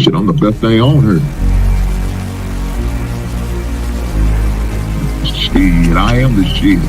Shit, I'm the best thing on her. Shit, I am the shit.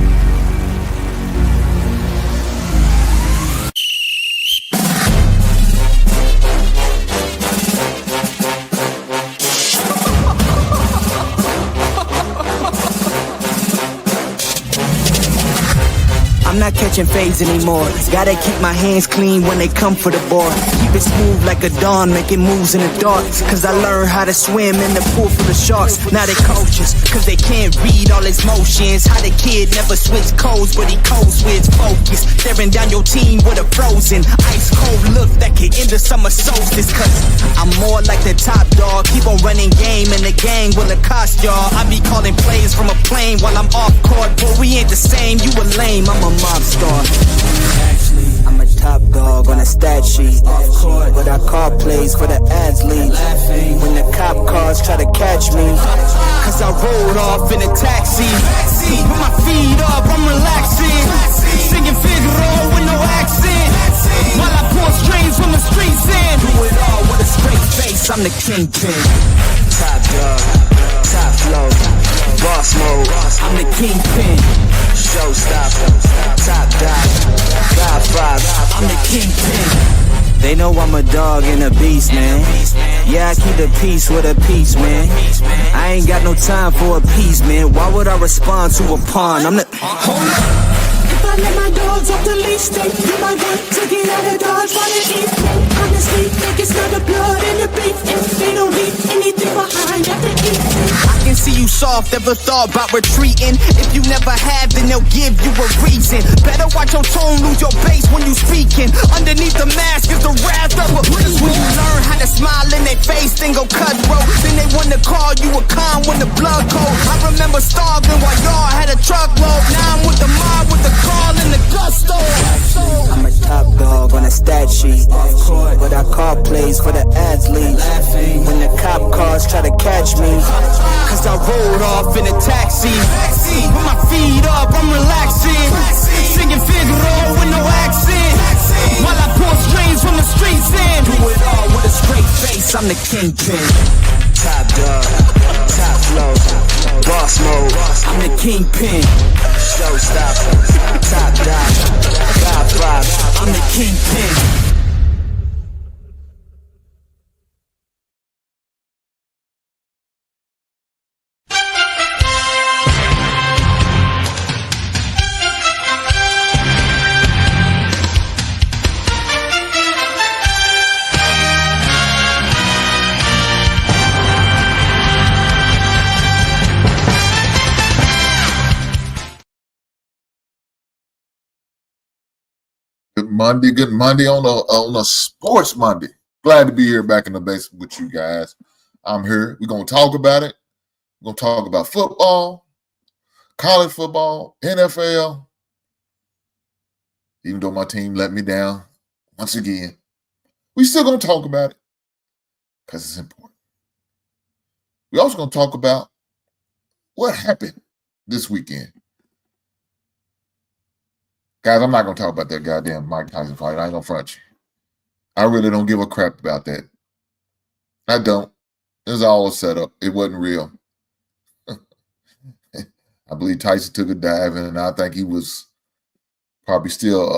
I'm not catching fades anymore. Gotta keep my hands clean when they come for the board. Keep it smooth like a dawn, making moves in the dark. Cause I learned how to swim in the pool full of sharks. Now they coaches, cause they can't read all his motions. How the kid never switch codes, but he codes with focus. Staring down your team with a frozen, ice cold look that could end the summer solstice. Cause I'm more like the top dog. Keep on running game and the gang will accost y'all. I be calling plays from a plane while I'm off court. But we ain't the same, you a lame, I'm a mob star. Actually, I'm a top dog on a stat sheet. Off court, but I call plays for the athletes. When the cop cars try to catch me, cause I rolled off in a taxi. Put my feet up, I'm relaxing. Singing Figaro with no accent. While I pour strings from the streets in. Do it all with a straight face, I'm the kingpin. Top dog, top flow, boss mode, I'm the kingpin. Showstopper, top dog, God five, I'm the kingpin. They know I'm a dog and a beast, man. Yeah, I keep the peace with a piece, man. I ain't got no time for a piece, man. Why would I respond to a pawn? I'm the... Hold up. If I let my dogs off the leash, they do my work to get out of dodge while they eat. Honestly, think it's not the blood and the beef. If they don't leave anything behind after eat. I can see you soft, ever thought about retreating. If you never have, then they'll give you a reason. Better watch your tone, lose your bass when you speaking. Underneath the mask is the wrath of a priest. When you learn how to smile in their face, then go cutthroat. Then they wanna call you a con when the blood cold. I remember starving while y'all had a truckload. Now I'm with the mob with the call and the gusto. I'm a top dog on a stat sheet. But I call plays for the athletes. When the cop cars try to catch me, cause I rolled off in a taxi. Put my feet up, I'm relaxing. Singing Figaro with no accent. While I pour strings from the streets in. Do it all with a straight face, I'm the kingpin. Top dog, top flow, boss mode, I'm the kingpin. Showstopper, top dog, God five, I'm the kingpin. Good Monday on a sports Monday. Glad to be here back in the basement with you guys. I'm here. We're gonna talk about it. We're gonna talk about football, college football, NFL. Even though my team let me down once again, we still gonna talk about it because it's important. We're also gonna talk about what happened this weekend. Guys, I'm not going to talk about that goddamn Mike Tyson fight. I ain't going to front you. I really don't give a crap about that. I don't. It was all a setup. It wasn't real. I believe Tyson took a dive, and I think he was probably still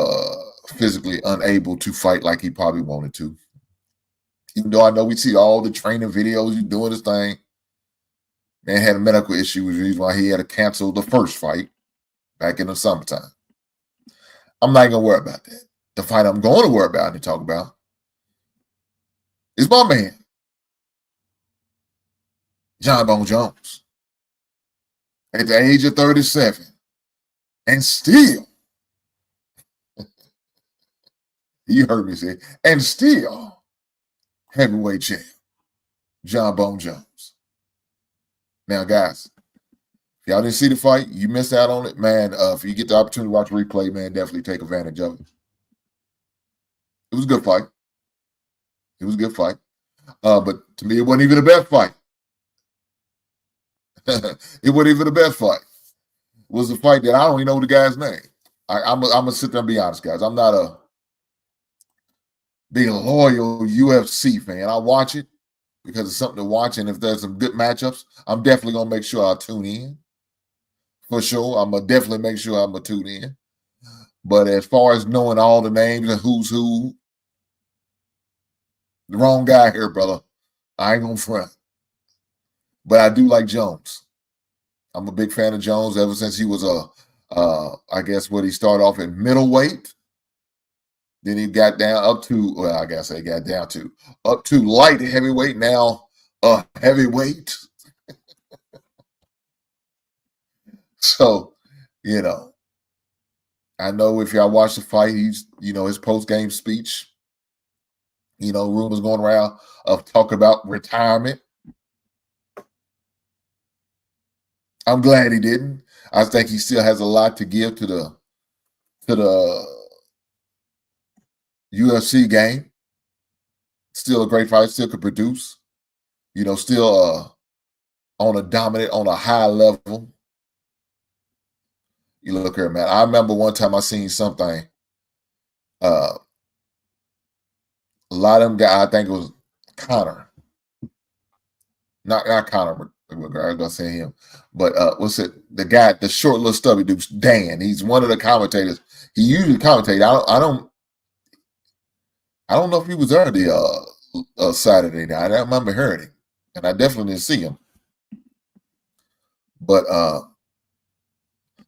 physically unable to fight like he probably wanted to. Even though I know we see all the training videos, he's doing his thing. Man had a medical issue, which is the reason why he had to cancel the first fight back in the summertime. I'm not going to worry about that. The fight I'm going to worry about and talk about is my man, Jon Jones. At the age of 37, and still, you heard me say, and still, heavyweight champ, Jon Jones. Now, guys, if y'all didn't see the fight, you missed out on it, man. If you get the opportunity to watch a replay, man, definitely take advantage of it. It was a good fight. It was a good fight. But to me, it wasn't even the best fight. It wasn't even the best fight. It was a fight that I don't even know the guy's name. I'm going to sit there and be honest, guys. I'm not a big loyal UFC fan. I watch it. because it's something to watch. And if there's some good matchups, I'm definitely going to make sure I tune in. For sure. I'm going to definitely make sure I'm going to tune in. But as far as knowing all the names and who's who, the wrong guy here, brother. I ain't going to front. But I do like Jones. I'm a big fan of Jones ever since he was I guess he started off in middleweight. Then he got down up to, up to light heavyweight, now heavyweight. So, I know if y'all watch the fight, he's, his post-game speech, rumors going around of talking about retirement. I'm glad he didn't. I think he still has a lot to give to the UFC game. Still a great fight, still could produce. Still on a high level. You look here, man. I remember one time I seen something. A lot of them guys, I think it was Connor. Not Connor, I was gonna say him. But what's it? The guy, the short little stubby dude, Dan. He's one of the commentators. He usually commentates. I don't know if he was there the Saturday night. I remember hearing him, and I definitely didn't see him. But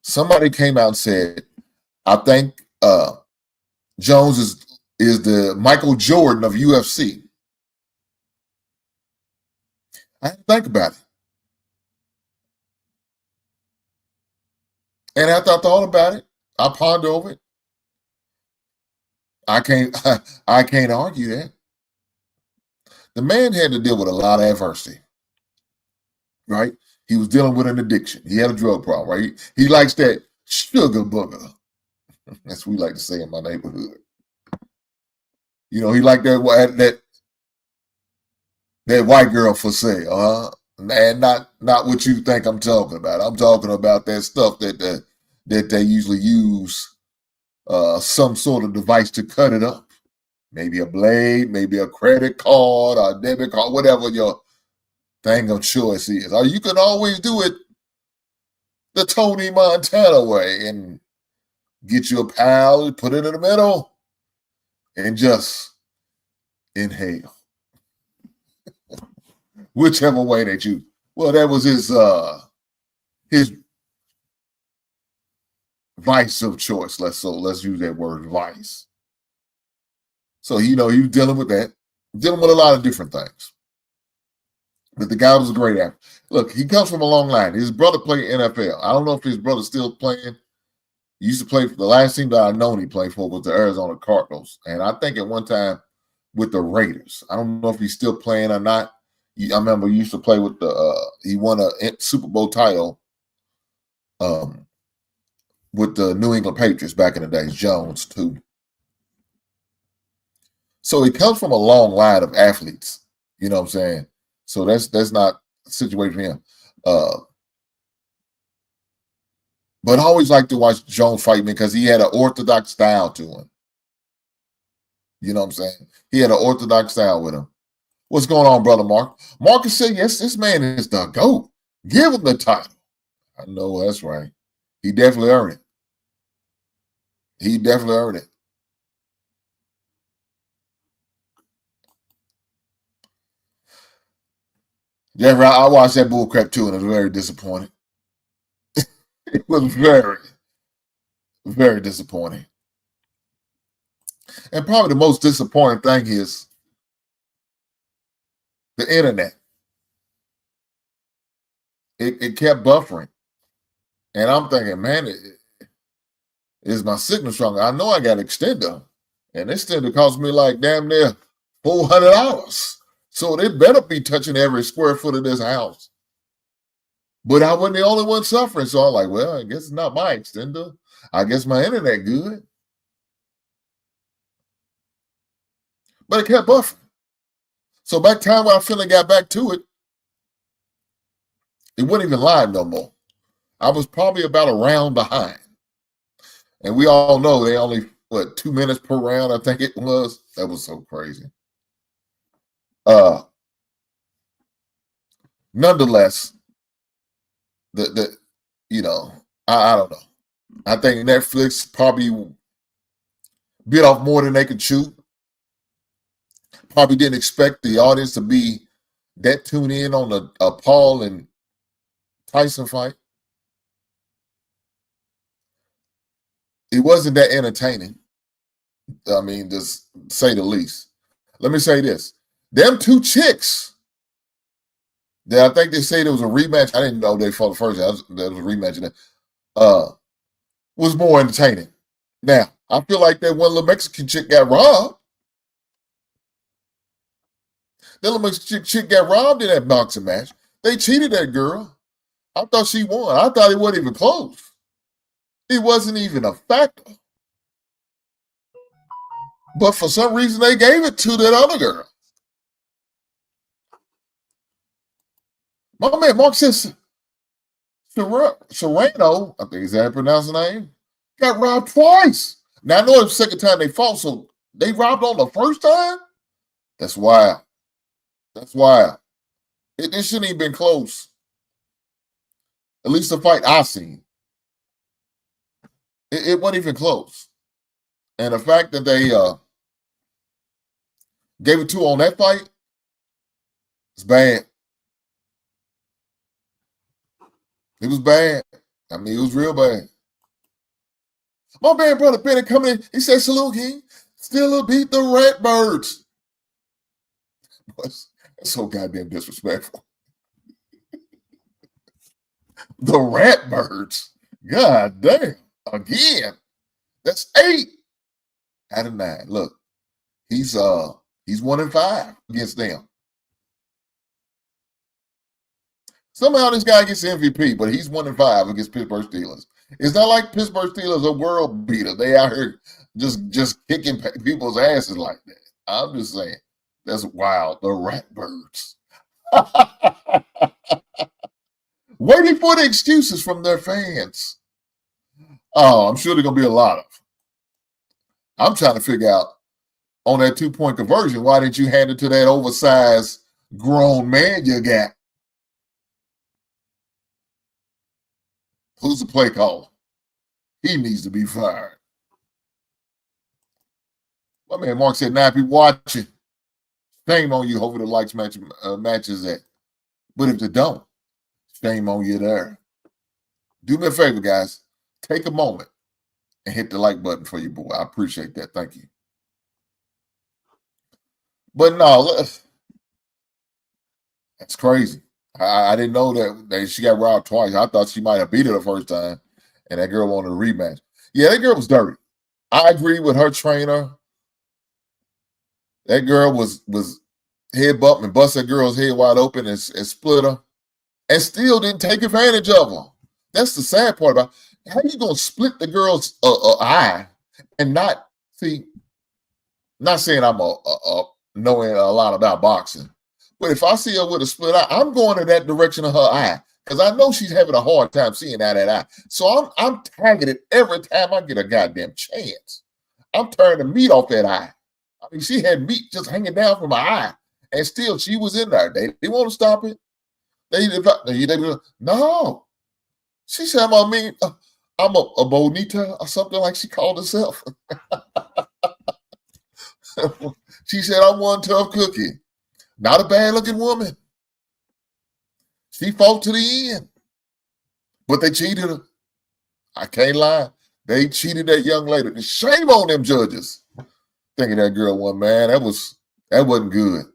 somebody came out and said, I think Jones is the Michael Jordan of UFC. I had to think about it. And after I thought about it, I pondered over it. I can't argue that. The man had to deal with a lot of adversity, right? He was dealing with an addiction. He had a drug problem, right? He likes that sugar booger. That's what we like to say in my neighborhood. He liked that white girl for sale, and not what you think I'm talking about. I'm talking about that stuff that they usually use some sort of device to cut it up. Maybe a blade, maybe a credit card, or a debit card, whatever your thing of choice is. Or you can always do it the Tony Montana way and get you a pal, put it in the middle, and just inhale. Whichever way that you. Well, that was his vice of choice. Let's use that word, vice. So he was dealing with that, dealing with a lot of different things. But the guy was a great actor. Look, he comes from a long line. His brother played NFL. I don't know if his brother's still playing. He used to play for the last team that I known he played for was the Arizona Cardinals. And I think at one time with the Raiders. I don't know if he's still playing or not. I remember he used to play with he won a Super Bowl title with the New England Patriots back in the days, Jones too. So he comes from a long line of athletes. You know what I'm saying? So that's not a situation for him. But I always like to watch Jones fight because he had an orthodox style to him. You know what I'm saying? He had an orthodox style with him. What's going on, brother Mark? Marcus said, yes, this man is the GOAT. Give him the title. I know that's right. He definitely earned it. He definitely earned it. Jeffrey, I watched that bullcrap too, and I was very disappointed. It was very, very disappointing. And probably the most disappointing thing is the internet. It kept buffering. And I'm thinking, man, is my signal strong? I know I got an extender. And this extender cost me like damn near $400. So they better be touching every square foot of this house. But I wasn't the only one suffering. So I'm like, well, I guess it's not my extender. I guess my internet good. But it kept buffering. So by the time when I finally got back to it, it wasn't even live no more. I was probably about a round behind. And we all know they only, 2 minutes per round, I think it was. That was so crazy. nonetheless, the you know, I don't know. I think Netflix probably bit off more than they could chew. Probably didn't expect the audience to be that tuned in on a Paul and Tyson fight. It wasn't that entertaining. I mean, just say the least. Let me say this. Them two chicks that I think they say there was a rematch. I didn't know they fought the first time. There was a rematch. Was more entertaining. Now, I feel like that one little Mexican chick got robbed. That little Mexican chick got robbed in that boxing match. They cheated that girl. I thought she won. I thought it wasn't even close. It wasn't even a factor. But for some reason, they gave it to that other girl. My man Mark says Serrano, I think is how I pronounce the name, got robbed twice. Now, I know it's the second time they fought, so they robbed on the first time? That's wild. That's wild. It shouldn't even been close. At least the fight I seen. It wasn't even close. And the fact that they gave it to on that fight, it's bad. It was bad. I mean, it was real bad. My man, brother Bennett, coming in, he said, "Salute, King. Still beat the Redbirds." That's so goddamn disrespectful. The Ratbirds. God damn. Again. That's 8 out of 9. Look, he's 1-5 against them. Somehow this guy gets MVP, but he's 1-5 against Pittsburgh Steelers. It's not like Pittsburgh Steelers are world beater. They out here just kicking people's asses like that. I'm just saying. That's wild. The Ratbirds. Waiting for the excuses from their fans. Oh, I'm sure there's going to be a lot of. I'm trying to figure out on that 2-point conversion, why didn't you hand it to that oversized grown man you got? Who's the play caller? He needs to be fired. My man Mark said, "Now, if you're watching, shame on you. Hopefully the likes matches that. But if they don't, shame on you there." Do me a favor, guys. Take a moment and hit the like button for your boy. I appreciate that. Thank you. But no, that's crazy. I didn't know that she got robbed twice. I thought she might have beat her the first time, and that girl wanted a rematch. Yeah, that girl was dirty. I agree with her trainer. That girl was head bump and bust that girl's head wide open and split her, and still didn't take advantage of her. That's the sad part about it. How you gonna split the girl's eye and not see? Not saying I'm knowing a lot about boxing, but if I see her with a split eye, I'm going in that direction of her eye because I know she's having a hard time seeing out that eye. So I'm tagging it every time I get a goddamn chance. I'm turning the meat off that eye. I mean, she had meat just hanging down from her eye, and still she was in there. They want to stop it. They no. She said, I'm a bonita or something like she called herself. She said, "I'm one tough cookie." Not a bad-looking woman. She fought to the end. But they cheated her. I can't lie. They cheated that young lady. Shame on them judges. Thinking that girl won, man. That wasn't good.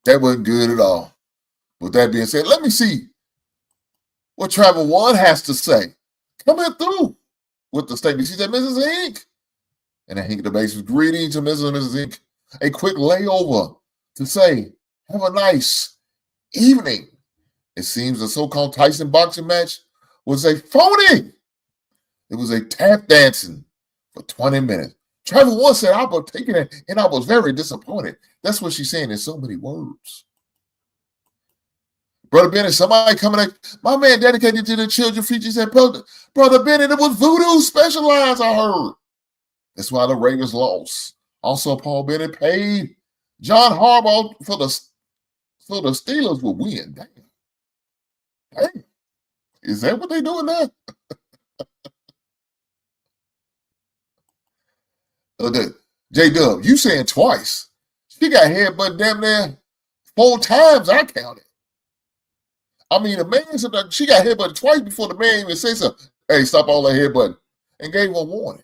That wasn't good at all. With that being said, let me see what Travel One has to say. Coming through with the statement. She said, "Mrs. Inc." And I think the base was greeting to Mrs. and Mrs. Inc. A quick layover to say, "Have a nice evening." It seems the so-called Tyson boxing match was a phony. It was a tap dancing for 20 minutes. Travel One said, "I was taking it and I was very disappointed." That's what she's saying in so many words. Brother Bennett, somebody coming at my man dedicated to the children feature said, "Brother Bennett, it was voodoo specialized, I heard." That's why the Ravens lost. Also, Paul Bennett paid John Harbaugh for the So the Steelers will win. Damn. Damn. Is that what they doing now? J-Dub, you saying twice. She got headbutt damn near 4 times, I counted. I mean, the man said she got headbutted twice before the man even said something. Hey, stop all that headbutting. And gave her a warning.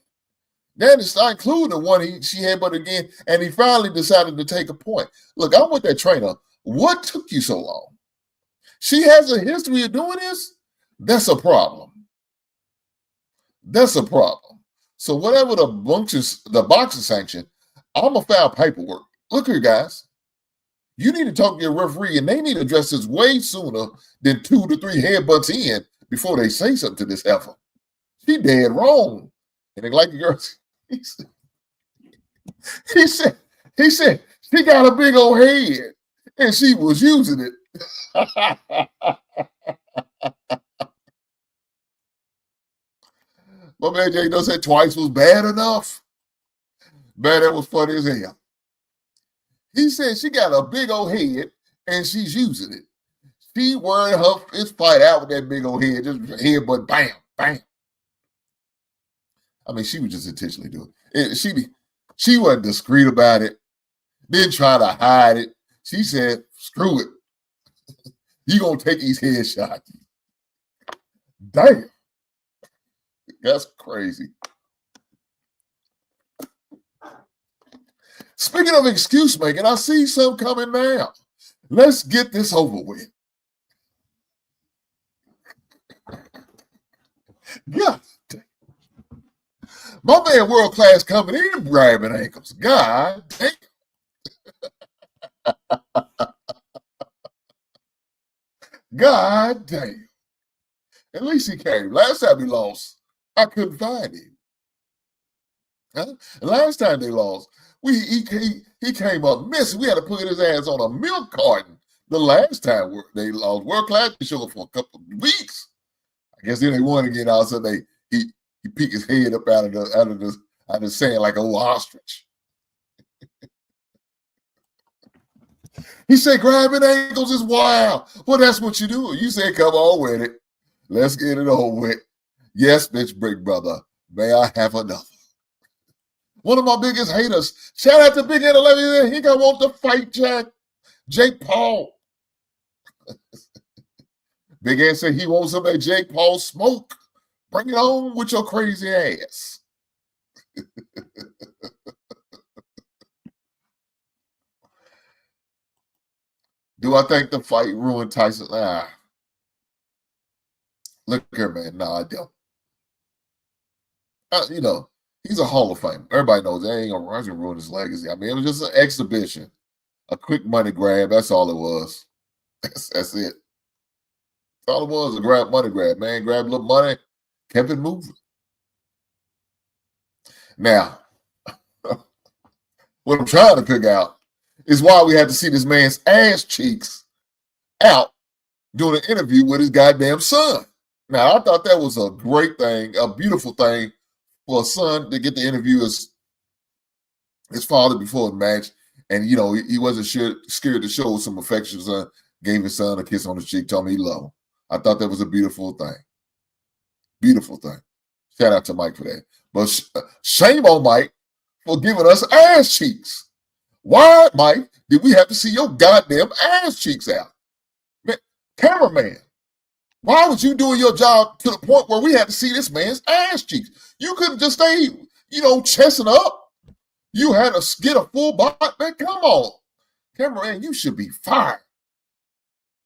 Then it's not including the one she headbutted again, and he finally decided to take a point. Look, I'm with that trainer. What took you so long? She has a history of doing this? That's a problem. That's a problem. So whatever the boxing sanction, I'm going to file paperwork. Look here, guys. You need to talk to your referee, and they need to address this way sooner than 2 to 3 headbutts in before they say something to this heifer. She dead wrong. And they like the girls. He said, she got a big old head, and she was using it. My man Jay Doe said twice was bad enough. Man, that was funny as hell. He said she got a big old head and she's using it. She worried her fist fight out with that big old head, just head, but bam, bam. I mean, she was just intentionally doing it. She wasn't discreet about it, didn't try to hide it. She said, screw it. You gonna take these headshots. Damn. That's crazy. Speaking of excuse making, I see some coming now. Let's get this over with. God damn. My man World Class coming in grabbing ankles. God damn. God damn. At least he came. Last time he lost, I couldn't find him. Huh? Last time they lost, he came up missing. We had to put his ass on a milk carton the last time they lost. World Class showed for a couple of weeks. I guess then they won again. All of a sudden he peeked his head up out of the sand like a little ostrich. He said grabbing ankles is wild. Well, that's what you do. You said come on with it. Let's get it over with. Yes, bitch, big brother. May I have another? One of my biggest haters. Shout out to Big Ed 11. He gonna want to fight Jake Paul. Big Ed said he wants some of Jake Paul smoke. Bring it on with your crazy ass. Do I think the fight ruined Tyson? Look here, man. No, I don't. He's a Hall of Fame. Everybody knows that ain't gonna ruin his legacy. I mean, it was just an exhibition, a quick money grab. That's all it was. That's it. That's all it was, a money grab. Man, grabbed a little money, kept it moving. Now, what I'm trying to figure out is why we had to see this man's ass cheeks out doing an interview with his goddamn son. Now, I thought that was a great thing, a beautiful thing for a son to get to interview his father before the match. And, he wasn't scared to show some affection. Son gave his son a kiss on the cheek, told me he loved him. I thought that was a beautiful thing. Beautiful thing. Shout out to Mike for that. But shame on Mike for giving us ass cheeks. Why, Mike, did we have to see your goddamn ass cheeks out? Man, cameraman, why was you doing your job to the point where we had to see this man's ass cheeks? You couldn't just stay, chesting up. You had to get a full body. Man, come on. Cameraman, you should be fired.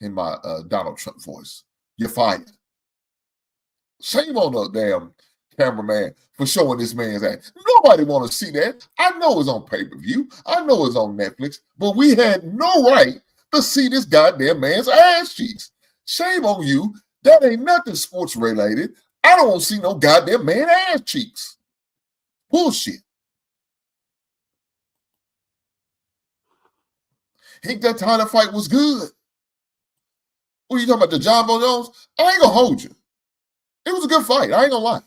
In my Donald Trump voice. You're fired. Shame on the damn cameraman for showing this man's ass. Nobody want to see that. I know it's on pay-per-view. I know it's on Netflix. But we had no right to see this goddamn man's ass cheeks. Shame on you. That ain't nothing sports related. I don't want to see no goddamn man ass cheeks. Bullshit. Think that title fight was good. What are you talking about, the Jon Jones? I ain't gonna hold you. It was a good fight. I ain't gonna lie.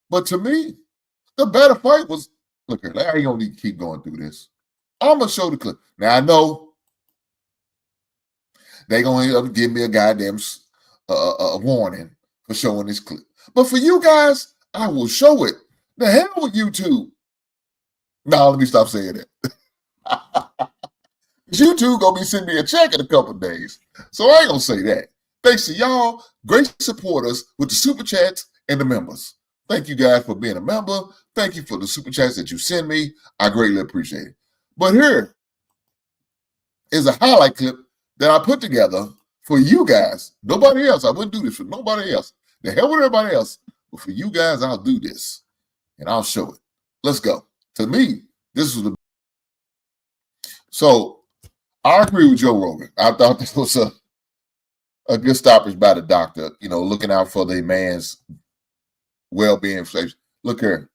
But to me, the better fight was, look here, I ain't gonna need to keep going through this. I'm gonna show the clip. Now I know They going to give me a goddamn a warning for showing this clip. But for you guys, I will show it. The hell with YouTube. No, let me stop saying that. YouTube going to be sending me a check in a couple of days. So I ain't going to say that. Thanks to y'all, great supporters with the super chats and the members. Thank you guys for being a member. Thank you for the super chats that you send me. I greatly appreciate it. But here is a highlight clip that I put together for you guys. Nobody else. I wouldn't do this for nobody else. The hell with everybody else. But for you guys, I'll do this. And I'll show it. Let's go. To me, this was the... So, I agree with Joe Rogan. I thought this was a good stoppage by the doctor, looking out for the man's well-being. Look here.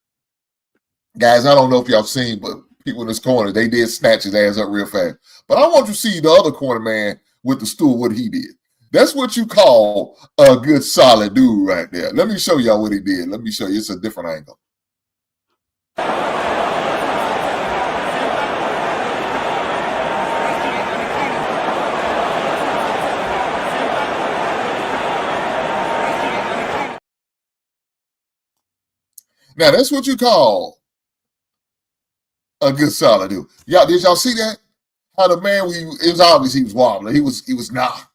Guys, I don't know if y'all seen, but people in this corner, they did snatch his ass up real fast. But I want you to see the other corner man with the stool, what he did. That's what you call a good, solid dude right there. Let me show y'all what he did. Let me show you. It's a different angle. Now, that's what you call a good, solid dude. Y'all, did y'all see that? How the man, it was obvious he was wobbling. He was knocked.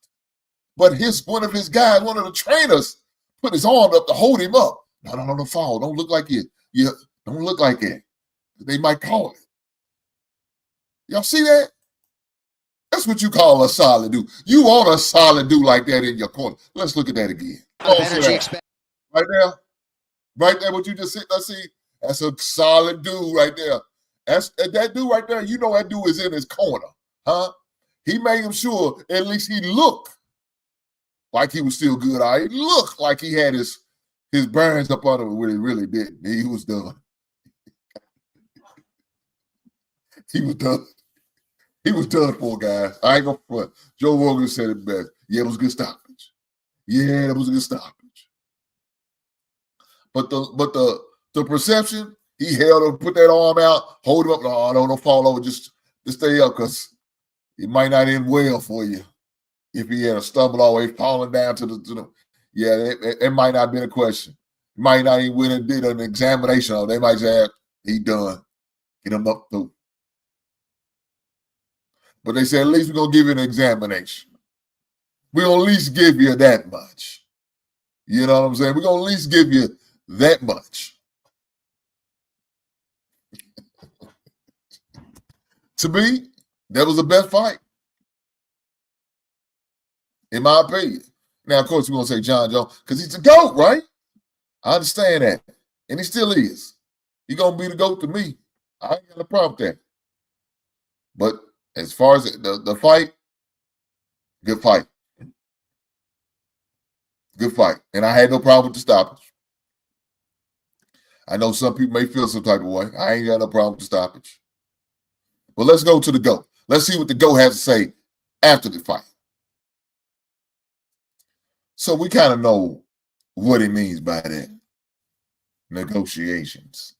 But one of his guys, one of the trainers, put his arm up to hold him up. No, don't fall. Don't look like it. Don't look like it. They might call it. Y'all see that? That's what you call a solid dude. You want a solid dude like that in your corner. Let's look at that again. Right there. Right there, what you just said. Let's see. That's a solid dude right there. That dude right there, that dude is in his corner. Huh? He made him sure at least he looked like he was still good. He looked like he had his burns up on him when he really didn't. He was done. He was done. He was done for, guys. I ain't gonna front. Joe Rogan said it best. Yeah, it was a good stoppage. Yeah, it was a good stoppage. But the perception, he held him, put that arm out, hold him up. No, don't fall over. Just stay up, because it might not end well for you if he had a stumble all the way falling down to the yeah, it might not have been a question. It might not even went and did an examination on it. They might say, he done. Get him up through. But they said, at least we're going to give you an examination. We're going to at least give you that much. You know what I'm saying? We're going to at least give you that much. To me, that was the best fight, in my opinion. Now, of course, we're going to say Jon Jones, because he's the GOAT, right? I understand that. And he still is. He's going to be the GOAT to me. I ain't got a problem with that. But as far as the fight, good fight. Good fight. And I had no problem with the stoppage. I know some people may feel some type of way. I ain't got no problem with the stoppage. But let's go to the GOAT. Let's see what the GOAT has to say after the fight. So we kind of know what he means by that. Negotiations.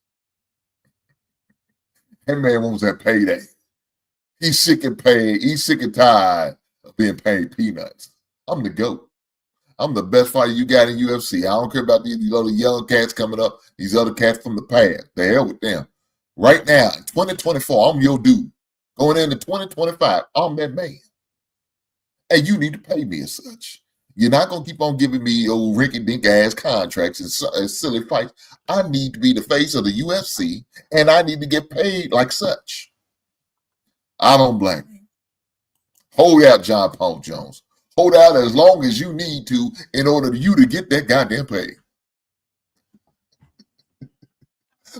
That man wants that payday. He's sick and paid. He's sick and tired of being paid peanuts. I'm the GOAT. I'm the best fighter you got in UFC. I don't care about these other young cats coming up, these other cats from the past. The hell with them. Right now, in 2024, I'm your dude. Going into 2025, I'm that man. And you need to pay me as such. You're not going to keep on giving me old rinky-dink ass contracts and silly fights. I need to be the face of the UFC, and I need to get paid like such. I don't blame you. Hold out, Jon Jones. Hold out as long as you need to in order for you to get that goddamn pay.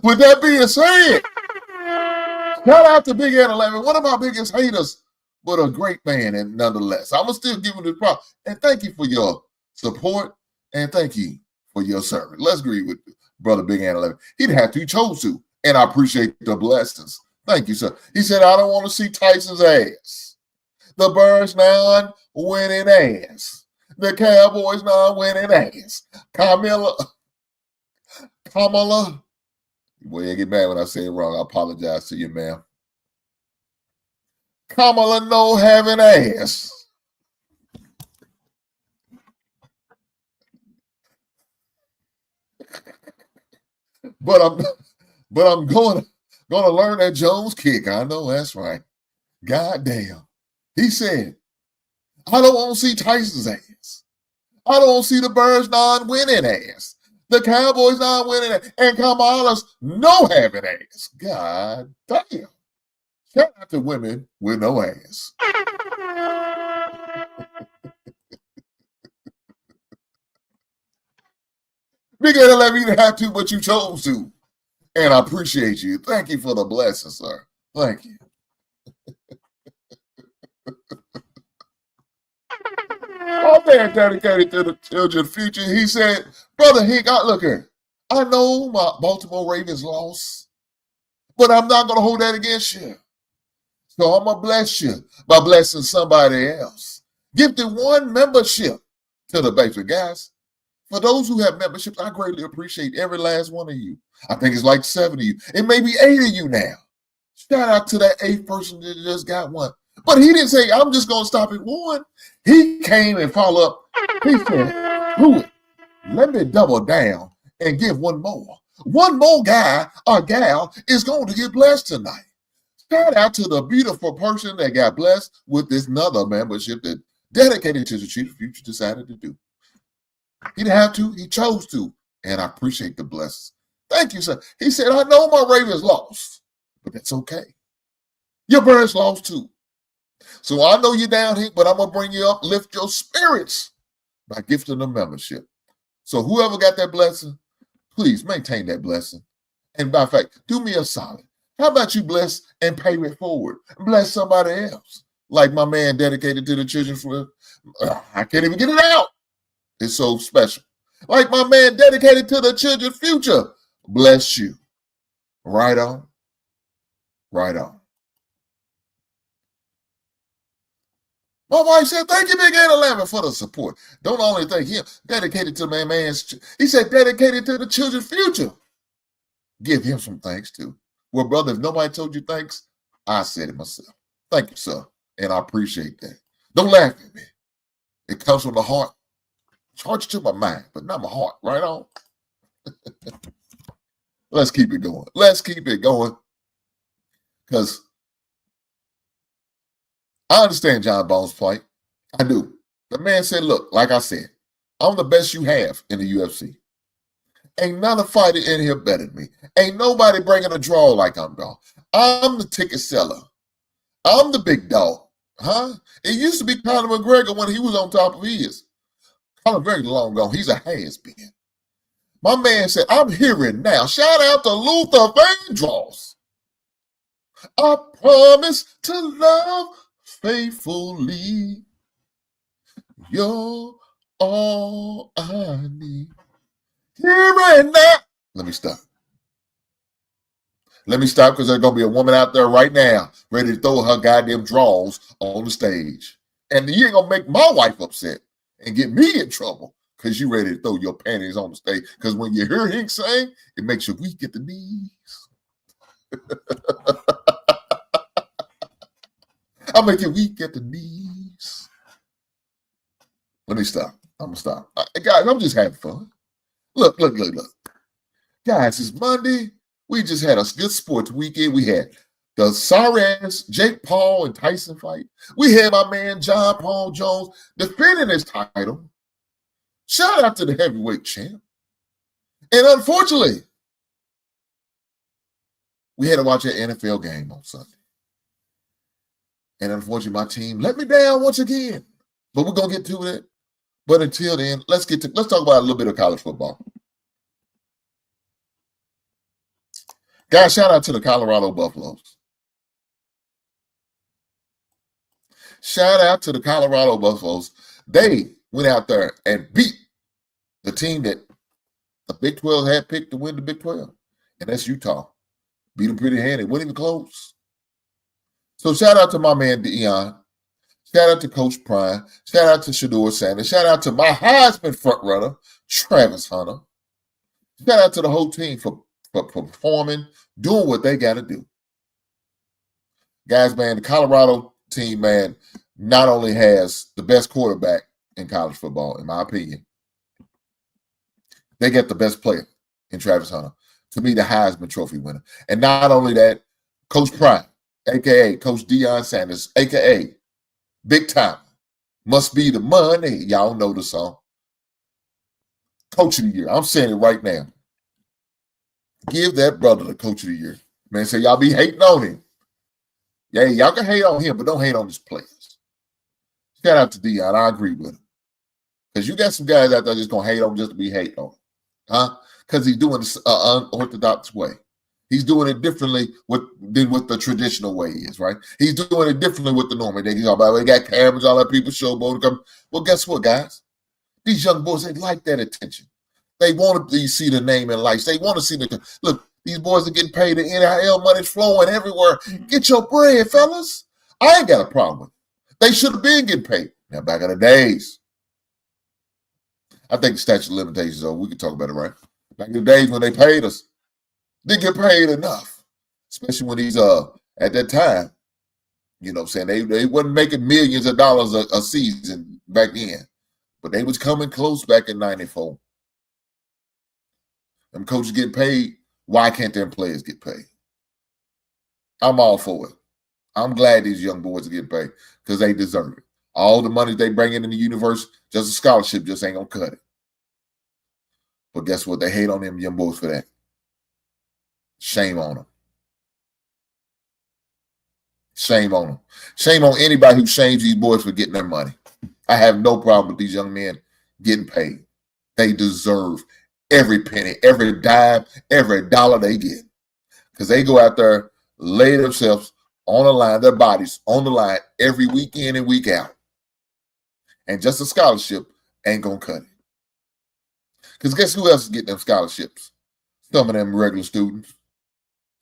With that being said, shout out to Big Ant 11, one of my biggest haters, but a great man, and nonetheless, I'm going to still give him the props. And thank you for your support, and thank you for your service. Let's agree with Brother Big Ant 11. He didn't have to, he chose to, and I appreciate the blessings. Thank you, sir. He said, I don't want to see Tyson's ass. The Birds now winning ass. The Cowboys now winning ass. Kamala. Boy, you get mad when I say it wrong. I apologize to you, ma'am. Kamala no having ass. but I'm gonna learn that Jones kick. I know that's right. God damn. He said, I don't want to see Tyson's ass. I don't want to see the Birds non-winning ass. The Cowboys non-winning ass. And Kamala's no having ass. God damn. Shout out to women with no ass. Nigga didn't let me have to, but you chose to. And I appreciate you. Thank you for the blessing, sir. Thank you. My man dedicated to the children's future. He said, Brother Hick, look here. I know my Baltimore Ravens lost, but I'm not going to hold that against you. So I'm going to bless you by blessing somebody else. Give the one membership to the basement. Guys, for those who have memberships, I greatly appreciate every last one of you. I think it's like 7 of you. It may be 8 of you now. Shout out to that 8th person that just got one. But he didn't say, I'm just going to stop at 1. He came and followed up. He said, "Who it? Let me double down and give one more. One more guy or gal is going to get blessed tonight." Shout out to the beautiful person that got blessed with this another membership that dedicated to the Chief Future decided to do. He didn't have to. He chose to. And I appreciate the blessings. Thank you, sir. He said, I know my Ravens lost, but that's okay. Your Birds lost too. So I know you're down here, but I'm going to bring you up, lift your spirits by gifting a membership. So whoever got that blessing, please maintain that blessing. And by fact, do me a solid. How about you bless and pay it forward? Bless somebody else. Like my man dedicated to the children for, I can't even get it out. It's so special. Like my man dedicated to the children's future. Bless you. Right on. Right on. My wife said, thank you, Big 811, for the support. Don't only thank him. Dedicated to my man's, he said, dedicated to the children's future. Give him some thanks, too. Well, brother, if nobody told you thanks, I said it myself. Thank you, sir. And I appreciate that. Don't laugh at me. It comes from the heart. Charge to my mind, but not my heart. Right on. Let's keep it going. Let's keep it going. Because I understand Jon Bones' plight. I do. The man said, look, like I said, I'm the best you have in the UFC. Ain't none of fighter in here better than me. Ain't nobody bringing a draw like I'm dog. I'm the ticket seller. I'm the big dog. Huh? It used to be Conor McGregor when he was on top of his. Conor very long ago. He's a has-been. My man said, I'm hearing now. Shout out to Luther Vandross. I promise to love faithfully. You're all I need. Here and now. Let me stop. Let me stop because there's going to be a woman out there right now ready to throw her goddamn draws on the stage. And you ain't going to make my wife upset and get me in trouble because you ready to throw your panties on the stage. Because when you hear him sing, it makes you weak at the knees. I'll make you weak at the knees. Let me stop. I'm going to stop. Guys, I'm just having fun. Look. Guys, it's Monday. We just had a good sports weekend. We had the sorry-ass Jake Paul and Tyson fight. We had my man Jon Jones defending his title. Shout out to the heavyweight champ. And unfortunately, we had to watch an NFL game on Sunday. And unfortunately, my team let me down once again. But we're going to get to that. But until then, let's talk about a little bit of college football. Guys, shout out to the Colorado Buffaloes. Shout out to the Colorado Buffaloes. They went out there and beat the team that the Big 12 had picked to win the Big 12. And that's Utah. Beat them pretty handy. Wasn't even close. So shout out to my man Deion. Shout out to Coach Prime. Shout out to Shedeur Sanders. Shout out to my Heisman frontrunner, Travis Hunter. Shout out to the whole team for performing, doing what they got to do. Guys, man, the Colorado team, man, not only has the best quarterback in college football, in my opinion, they get the best player in Travis Hunter. to me, the Heisman Trophy winner. And not only that, Coach Prime, a.k.a. Coach Deion Sanders, a.k.a. Big Time, must be the money. Y'all know the song. Coach of the year. I'm saying it right now. Give that brother the Coach of the year. Man, say y'all be hating on him. Yeah, y'all can hate on him, but don't hate on his players. Shout out to Deion. I agree with him. Because you got some guys out there just going to hate on him just to be hating on him. Huh? Because he's doing this unorthodox way. He's doing it differently than what the traditional way is, right? He's doing it differently with the normal. They talk about, they got cameras, all that people showboating. Well, guess what, guys? These young boys, they like that attention. They want to see the name in lights. They want to see the look. These boys are getting paid. The NIL money's flowing everywhere. Get your bread, fellas. I ain't got a problem with it. They should have been getting paid. Now, back in the days, I think the statute of limitations is over. We can talk about it, right? Back in the days when they paid us, they get paid enough. Especially when these at that time, you know what I'm saying, they wasn't making millions of dollars a season back then. But they was coming close back in 94. Them coaches get paid. Why can't them players get paid? I'm all for it. I'm glad these young boys are getting paid because they deserve it. All the money they bring in the universe, just a scholarship, just ain't going to cut it. But guess what? They hate on them young boys for that. Shame on them. Shame on them. Shame on anybody who shames these boys for getting their money. I have no problem with these young men getting paid. They deserve every penny, every dime, every dollar they get. Because they go out there, lay themselves on the line, their bodies on the line every week in and week out. And just a scholarship ain't going to cut it. Because guess who else is getting them scholarships? Some of them regular students.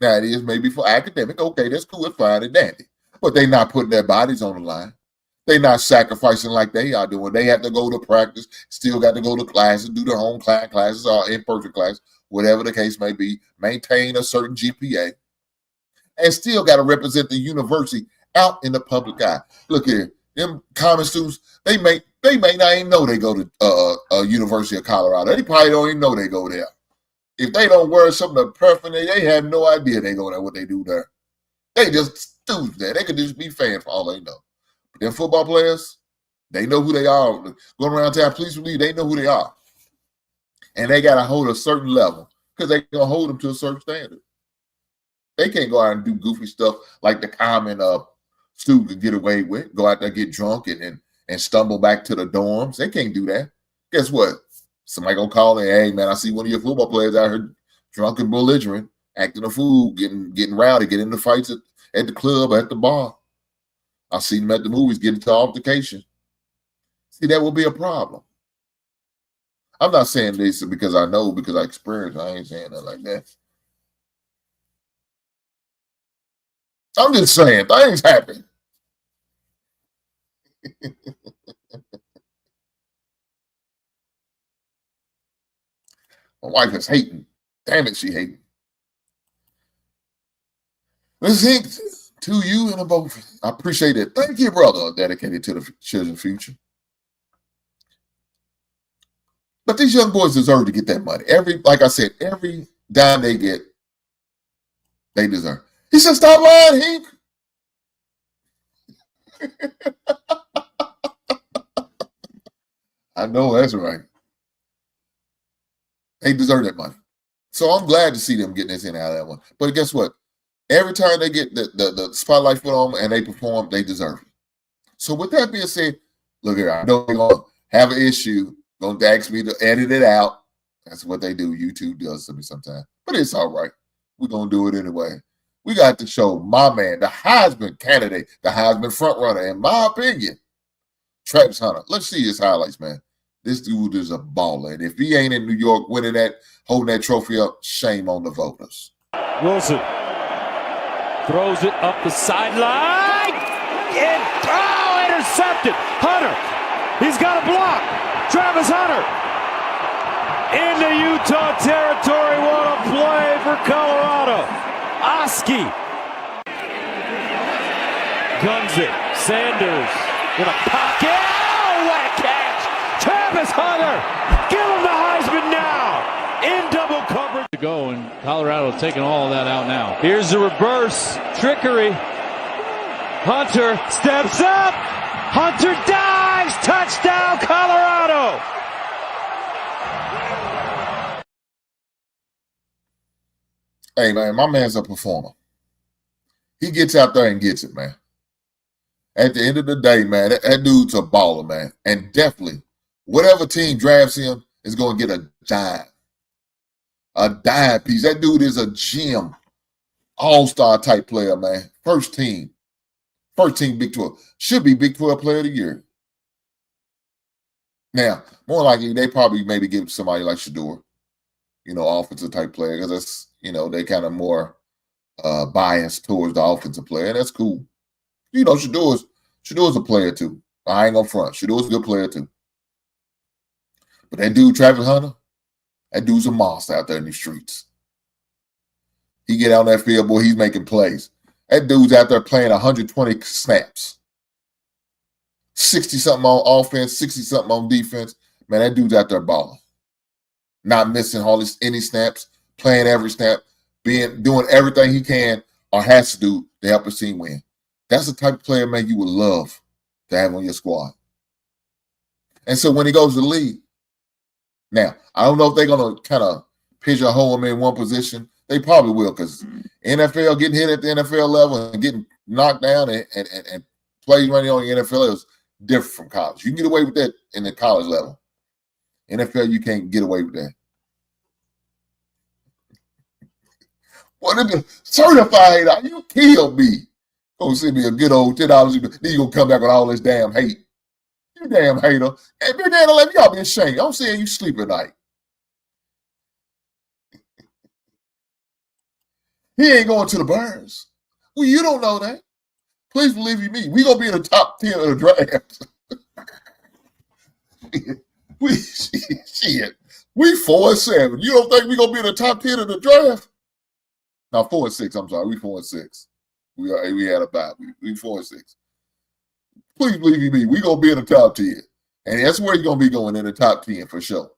Now it is maybe for academic. Okay, that's cool, it's fine and dandy. But they not putting their bodies on the line. They not sacrificing like they are doing. They have to go to practice, still got to go to classes, do their home classes or in-person class, whatever the case may be, maintain a certain GPA, and still got to represent the university out in the public eye. Look here, them common students, they may not even know they go to University of Colorado. They probably don't even know they go there. If they don't wear something to preference, they have no idea they go there, what they do there. They just students there. They could just be fans for all they know. Them football players, they know who they are. Going around town, police believe they know who they are. And they got to hold a certain level because they're going to hold them to a certain standard. They can't go out and do goofy stuff like the common student could get away with. Go out there, get drunk, and stumble back to the dorms. They can't do that. Guess what? Somebody going to call and, hey, man, I see one of your football players out here drunk and belligerent, acting a fool, getting rowdy, getting into fights at the club, at the bar. I seen them at the movies get into altercation. See, that will be a problem. I'm not saying this because I know, because I experienced. I ain't saying that like that. I'm just saying things happen. My wife is hating. Damn it, she hating. Listen to you and both. I appreciate it. Thank you, brother. Dedicated to the children's future. But these young boys deserve to get that money. Like I said, every dime they get, they deserve. He said, stop lying, Hank. I know that's right. They deserve that money. So I'm glad to see them getting this in out of that one. But guess what? Every time they get the spotlight put on them and they perform, they deserve it. So with that being said, look here, I know they're going to have an issue, going to ask me to edit it out. That's what they do. YouTube does to me sometimes. But it's all right. We're going to do it anyway. We got to show my man, the Heisman candidate, the Heisman frontrunner, in my opinion, Travis Hunter. Let's see his highlights, man. This dude is a baller. And if he ain't in New York winning that, holding that trophy up, shame on the voters. Wilson throws it up the sideline. Intercepted. Hunter. He's got a block. Travis Hunter. Into Utah territory. What a play for Colorado. Oski. Guns it. Sanders in a pocket. Oh, what a catch. Travis Hunter. Give him the Heisman now. In double coverage to go, and Colorado taking all of that out now. Here's the reverse. Trickery. Hunter steps up. Hunter dives. Touchdown, Colorado. Hey, man, my man's a performer. He gets out there and gets it, man. At the end of the day, man, that dude's a baller, man. And definitely, whatever team drafts him is going to get a dime. A dime piece. That dude is a gem. All-star type player, man. First team Big 12. Should be Big 12 player of the year. Now, more likely, they probably maybe give somebody like Shedeur, offensive type player, because that's, they kind of more biased towards the offensive player, and that's cool. Shedur's a player too. I ain't gonna front. Shedur's a good player too. But that dude, Travis Hunter, that dude's a monster out there in the streets. He get out on that field, boy, he's making plays. That dude's out there playing 120 snaps. 60-something on offense, 60-something on defense. Man, that dude's out there balling. Not missing any snaps, playing every snap, doing everything he can or has to do to help his team win. That's the type of player, man, you would love to have on your squad. And so when he goes to the league, now, I don't know if they're going to kind of pigeonhole him in one position. They probably will, because NFL, getting hit at the NFL level and getting knocked down and plays running on the NFL is different from college. You can get away with that in the college level. NFL, you can't get away with that. What if the certified? You killed me. Gonna send me a good old $10. Then you gonna come back with all this damn hate. You damn hater. Hey, Big Dan 11, y'all be ashamed. I'm saying you sleep at night. He ain't going to the Birds. Well, you don't know that. Please believe me. We gonna be in the top 10 of the draft. We 4-7. You don't think we gonna be in the top 10 of the draft? No, 4-6. I'm sorry. We 4-6. We had a bye. We 4-6. Please believe me. We gonna be in the top 10, and that's where you're gonna be going, in the top 10 for sure.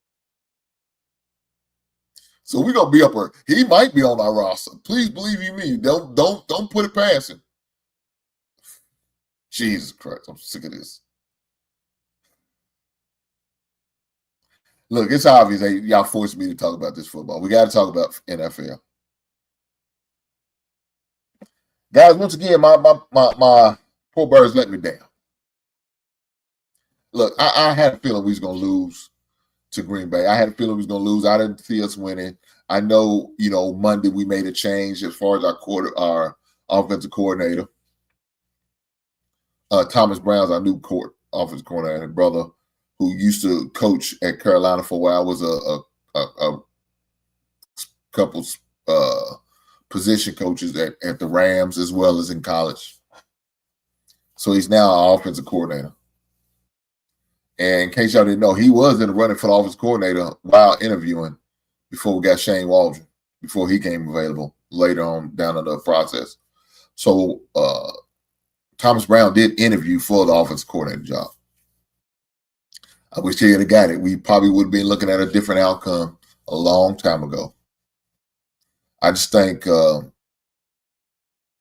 So we're gonna be up there. He might be on our roster. Please believe me. Don't put it past him. Jesus Christ, I'm sick of this. Look, it's obvious y'all forced me to talk about this football. We got to talk about NFL. Guys, once again, my poor Birds let me down. Look, I had a feeling we was going to lose to Green Bay. I had a feeling we was going to lose. I didn't see us winning. I know, Monday we made a change as far as our offensive coordinator. Thomas Brown's our new offensive coordinator, brother, who used to coach at Carolina for a while, was a couple position coaches at the Rams as well as in college. So he's now our offensive coordinator. And in case y'all didn't know, he was in the running for the offensive coordinator while interviewing before we got Shane Waldron, before he came available later on down in the process. So Thomas Brown did interview for the offensive coordinator job. I wish he had got it. We probably would have been looking at a different outcome a long time ago. I just think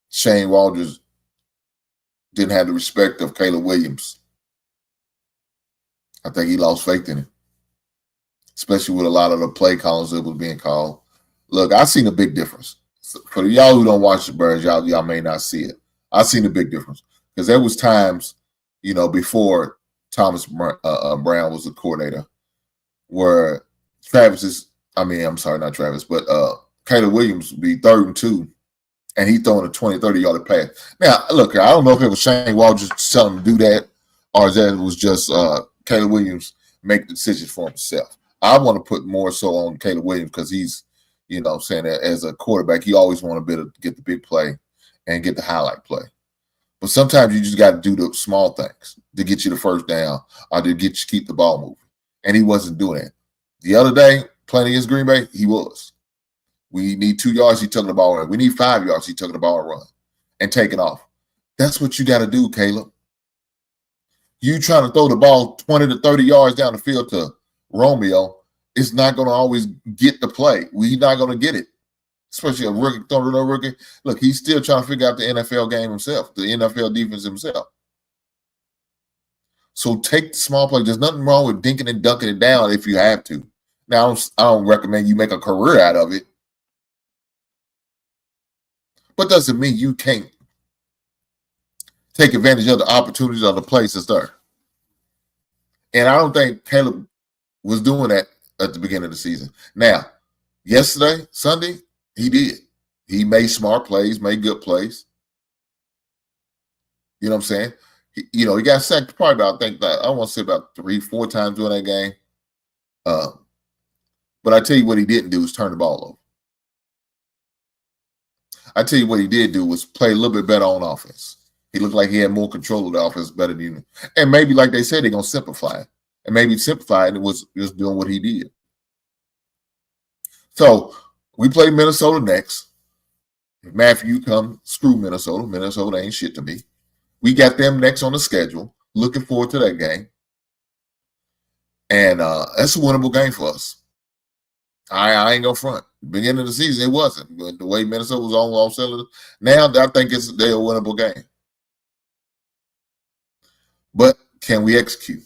Shane Waldron didn't have the respect of Caleb Williams. I think he lost faith in him, especially with a lot of the play calls that was being called. Look, I seen a big difference. For y'all who don't watch the Birds, y'all may not see it. I seen a big difference because there was times, before Thomas Brown was the coordinator, where Caleb Williams would be 3rd and 2, and he throwing a 20, 30-yard pass. Now, look, I don't know if it was Shane Waldron just telling him to do that, or that it was just Caleb Williams make the decisions for himself. I want to put more so on Caleb Williams because he's, saying that as a quarterback, he always want to be able to get the big play and get the highlight play. But sometimes you just got to do the small things to get you the first down or to get you keep the ball moving. And he wasn't doing that. The other day, playing against Green Bay, he was. We need 2 yards, he took the ball and we need 5 yards, he took the ball and run and take it off. That's what you got to do, Caleb. You trying to throw the ball 20 to 30 yards down the field to Romeo, it's not going to always get the play. We're not going to get it. especially a rookie, throwing a rookie. Look, he's still trying to figure out the NFL game himself, the NFL defense himself. So take the small play. There's nothing wrong with dinking and dunking it down if you have to. Now, I don't recommend you make a career out of it. But doesn't mean you can't take advantage of the opportunities of the places there. And I don't think Caleb was doing that at the beginning of the season. Now, yesterday, Sunday, he did. He made smart plays, made good plays. You know what I'm saying? He got sacked probably about, I want to say about 3-4 times during that game. But I tell you what he didn't do is turn the ball over. I tell you what he did do was play a little bit better on offense. He looked like he had more control of the offense better than you. And maybe, like they said, they're going to simplify it. And maybe simplify it and it was just doing what he did. So we play Minnesota next. If Matthew come, screw Minnesota. Minnesota ain't shit to me. We got them next on the schedule. Looking forward to that game. And that's a winnable game for us. I ain't gonna front. Beginning of the season, it wasn't. But the way Minnesota was on all cylinders, now I think they're a winnable game. But can we execute?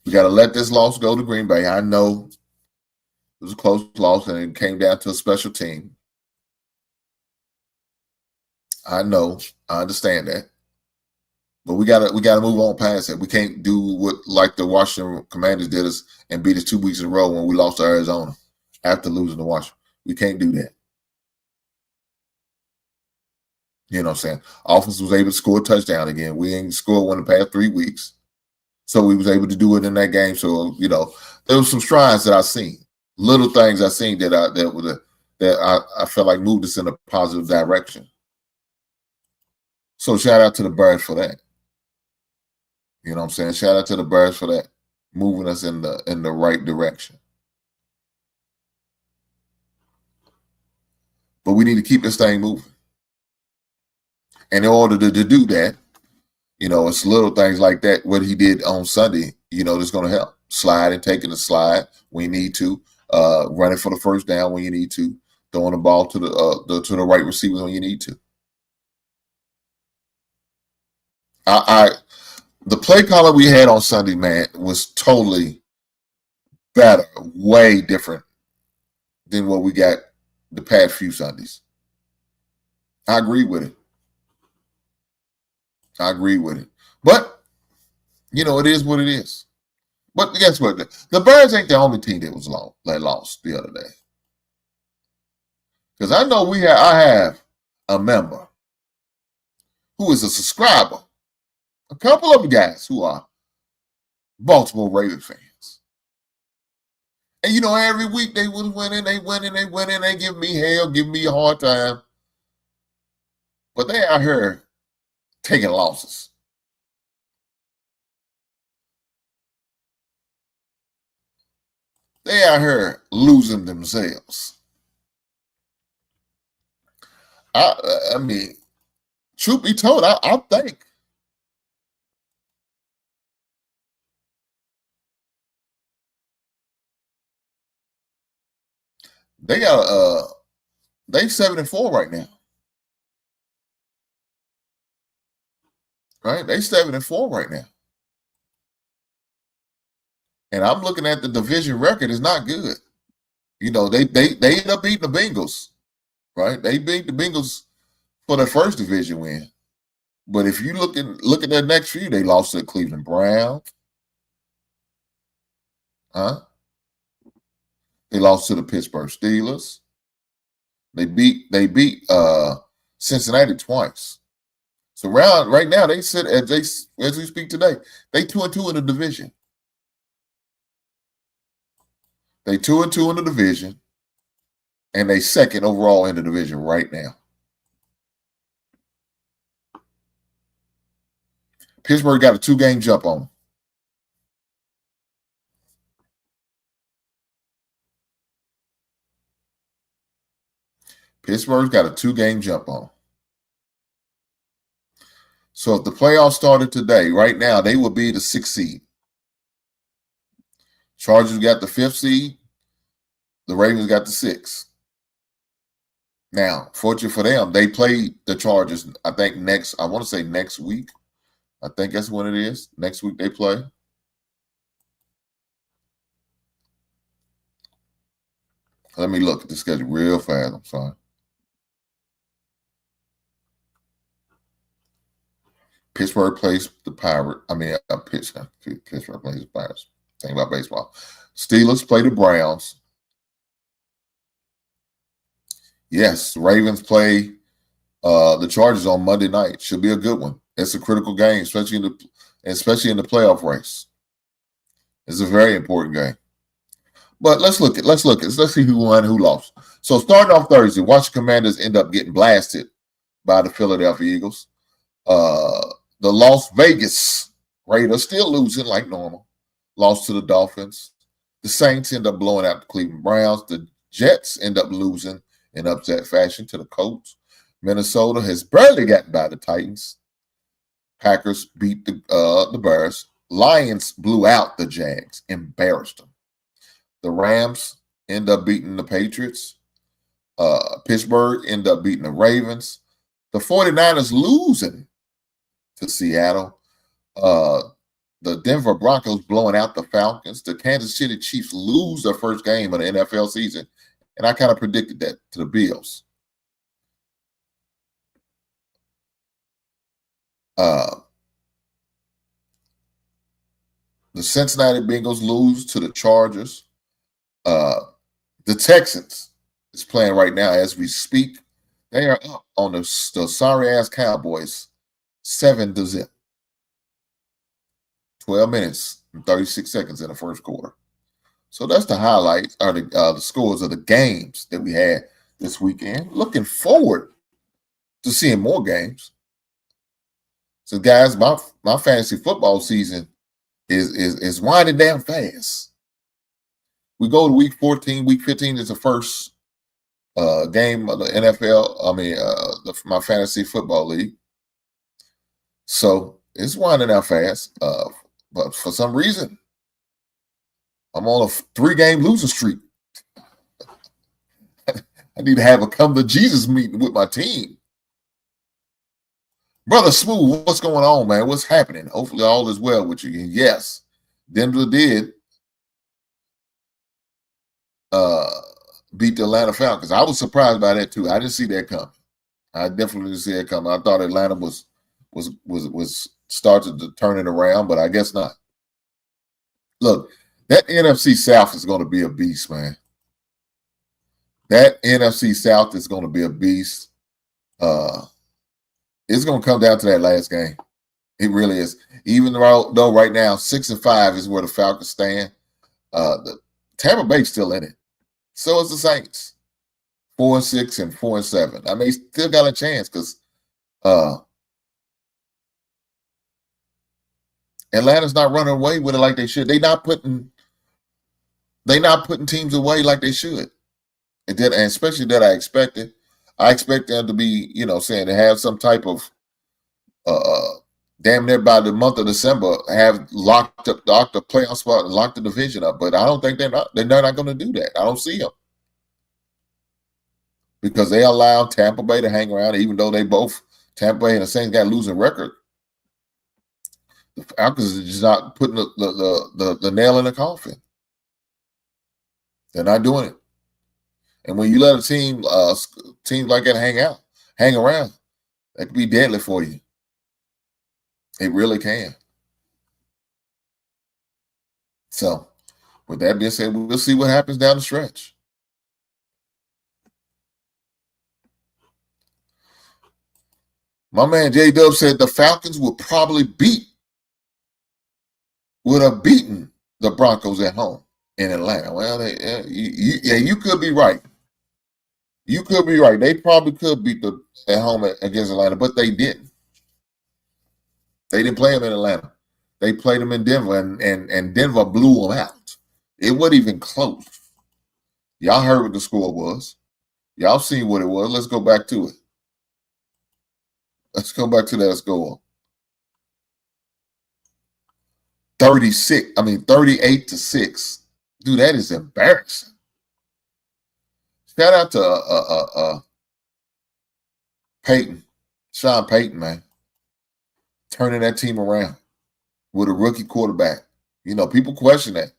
We got to let this loss go to Green Bay. I know it was a close loss and it came down to a special team. I know. I understand that. But we gotta move on past that. We can't do what like the Washington Commanders did us and beat us 2 weeks in a row when we lost to Arizona after losing to Washington. We can't do that. You know what I'm saying? Offense was able to score a touchdown again. We ain't scored one in the past 3 weeks. So we was able to do it in that game. So, there was some strides that I seen. Little things I seen that I felt like moved us in a positive direction. So shout out to the Bears for that. You know what I'm saying? Shout out to the Bears for that, moving us in the right direction. But we need to keep this thing moving. And in order to do that, it's little things like that. What he did on Sunday, that's going to help. Slide, taking the slide when you need to, running for the first down when you need to, throwing the ball to the right receivers when you need to. The play caller we had on Sunday, man, was totally better, way different than what we got the past few Sundays. I agree with it. But, it is what it is. But guess what? The Bears ain't the only team that lost the other day. Because I know I have a member who is a subscriber. A couple of guys who are Baltimore Ravens fans. And, every week they was winning, they give me hell, give me a hard time. But they out here taking losses. They out here losing themselves. I mean, truth be told, I think they 7-4 right now. Right? They 7-4 right now. And I'm looking at the division record, it's not good. They end up beating the Bengals. Right? They beat the Bengals for their first division win. But if you look at their next few, they lost to the Cleveland Browns. They lost to the Pittsburgh Steelers. They beat Cincinnati twice. So right now they sit as we speak today, they 2-2 in the division. They 2-2 in the division, and they second overall in the division right now. Pittsburgh got a 2-game jump on them. Pittsburgh's got a 2-game jump on them. So if the playoffs started today, right now, they would be the 6th seed. Chargers got the 5th seed. The Ravens got the 6. Now, fortunate for them, they play the Chargers, I think I want to say next week. I think that's when it is. Next week they play. Let me look at the schedule real fast. I'm sorry. Pittsburgh plays the Pirates. Pittsburgh plays the Pirates. Think about baseball. Steelers play the Browns. Yes, Ravens play the Chargers on Monday night. Should be a good one. It's a critical game, especially in the playoff race. It's a very important game. But let's see who won, who lost. So starting off Thursday, Washington Commanders end up getting blasted by the Philadelphia Eagles. The Las Vegas Raiders still losing like normal. Lost to the Dolphins. The Saints end up blowing out the Cleveland Browns. The Jets end up losing in upset fashion to the Colts. Minnesota has barely gotten by the Titans. Packers beat the Bears. Lions blew out the Jags, embarrassed them. The Rams end up beating the Patriots. Pittsburgh end up beating the Ravens. The 49ers losing to Seattle. The Denver Broncos blowing out the Falcons. The Kansas City Chiefs lose their first game of the NFL season. And I kind of predicted that to the Bills. The Cincinnati Bengals lose to the Chargers. The Texans is playing right now as we speak. They are up on the sorry-ass Cowboys 7-0. 12 minutes and 36 seconds in the first quarter. So that's the highlights, or the scores of the games that we had this weekend. Looking forward to seeing more games. So, guys, my fantasy football season is winding down fast. We go to week 14. Week 15 is the first game of the NFL. My fantasy football league. So it's winding down fast. But for some reason, I'm on a 3-game losing streak. I need to have a come to Jesus meeting with my team. Brother Smooth, what's going on, man? What's happening? Hopefully all is well with you. And yes, Denver did beat the Atlanta Falcons. I was surprised by that too. I didn't see that coming. I definitely didn't see that coming. I thought Atlanta was started to turn it around, but I guess not. Look, that NFC South is going to be a beast, man. That NFC South is going to be a beast. It's going to come down to that last game. It really is. Even though right now 6-5 is where the Falcons stand, the Tampa Bay's still in it. So is the Saints. 4-6 and 4-7. I mean, still got a chance because Atlanta's not running away with it like they should. They're not putting teams away like they should. And especially that I expected. I expect them to be, saying to have some type of damn near by the month of December have locked the playoff spot and locked the division up. But I don't think they're not going to do that. I don't see them. Because they allow Tampa Bay to hang around, even though Tampa Bay and the Saints got a losing record. The Falcons are just not putting the nail in the coffin. They're not doing it. And when you let a team like that hang around, that could be deadly for you. It really can. So, with that being said, we'll see what happens down the stretch. My man J-Dub said the Falcons would have beaten the Broncos at home in Atlanta. Well, you could be right. You could be right. They probably could beat at home against Atlanta, but they didn't. They didn't play them in Atlanta. They played them in Denver, and Denver blew them out. It wasn't even close. Y'all heard what the score was. Y'all seen what it was. Let's go back to it. Let's go back to that score. 38-6. Dude, that is embarrassing. Shout out to Peyton, Sean Payton, man, turning that team around with a rookie quarterback. You know, people question that.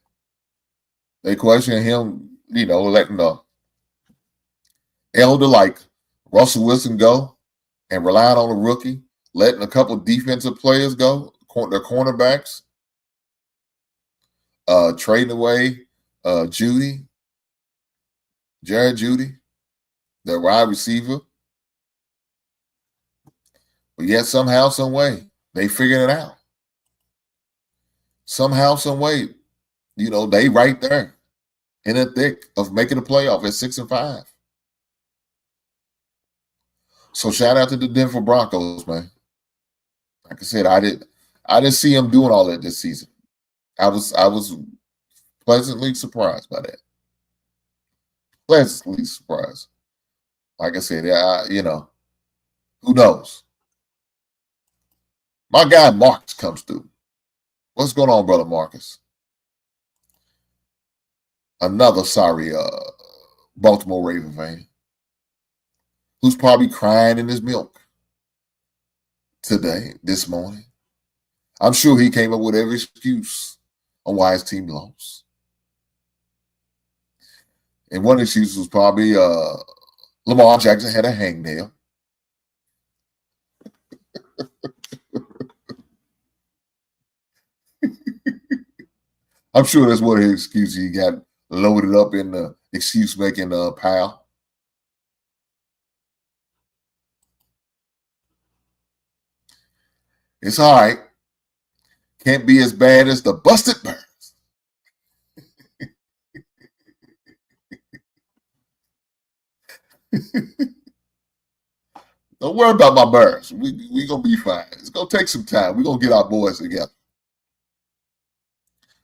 They question him, you know, letting the elder like Russell Wilson go and relying on a rookie, letting a couple defensive players go, their cornerbacks, trading away Jared Judy, their wide receiver. But yet somehow, some way, they figured it out. Somehow, some way, you know, they right there in the thick of making a playoff at 6-5. So shout out to the Denver Broncos, man. Like I said, I didn't see them doing all that this season. I was pleasantly surprised by that. Pleasantly surprised. Like I said, you know, who knows? My guy Marcus comes through. What's going on, brother Marcus? Another sorry Baltimore Raven fan who's probably crying in his milk this morning. I'm sure he came up with every excuse on why his team lost. And one excuse was probably Lamar Jackson had a hangnail. I'm sure that's one of his excuses. He got loaded up in the excuse-making pile. It's all right. Can't be as bad as the busted Bears. Don't worry about my Bears. We going to be fine. It's going to take some time. We're going to get our boys together.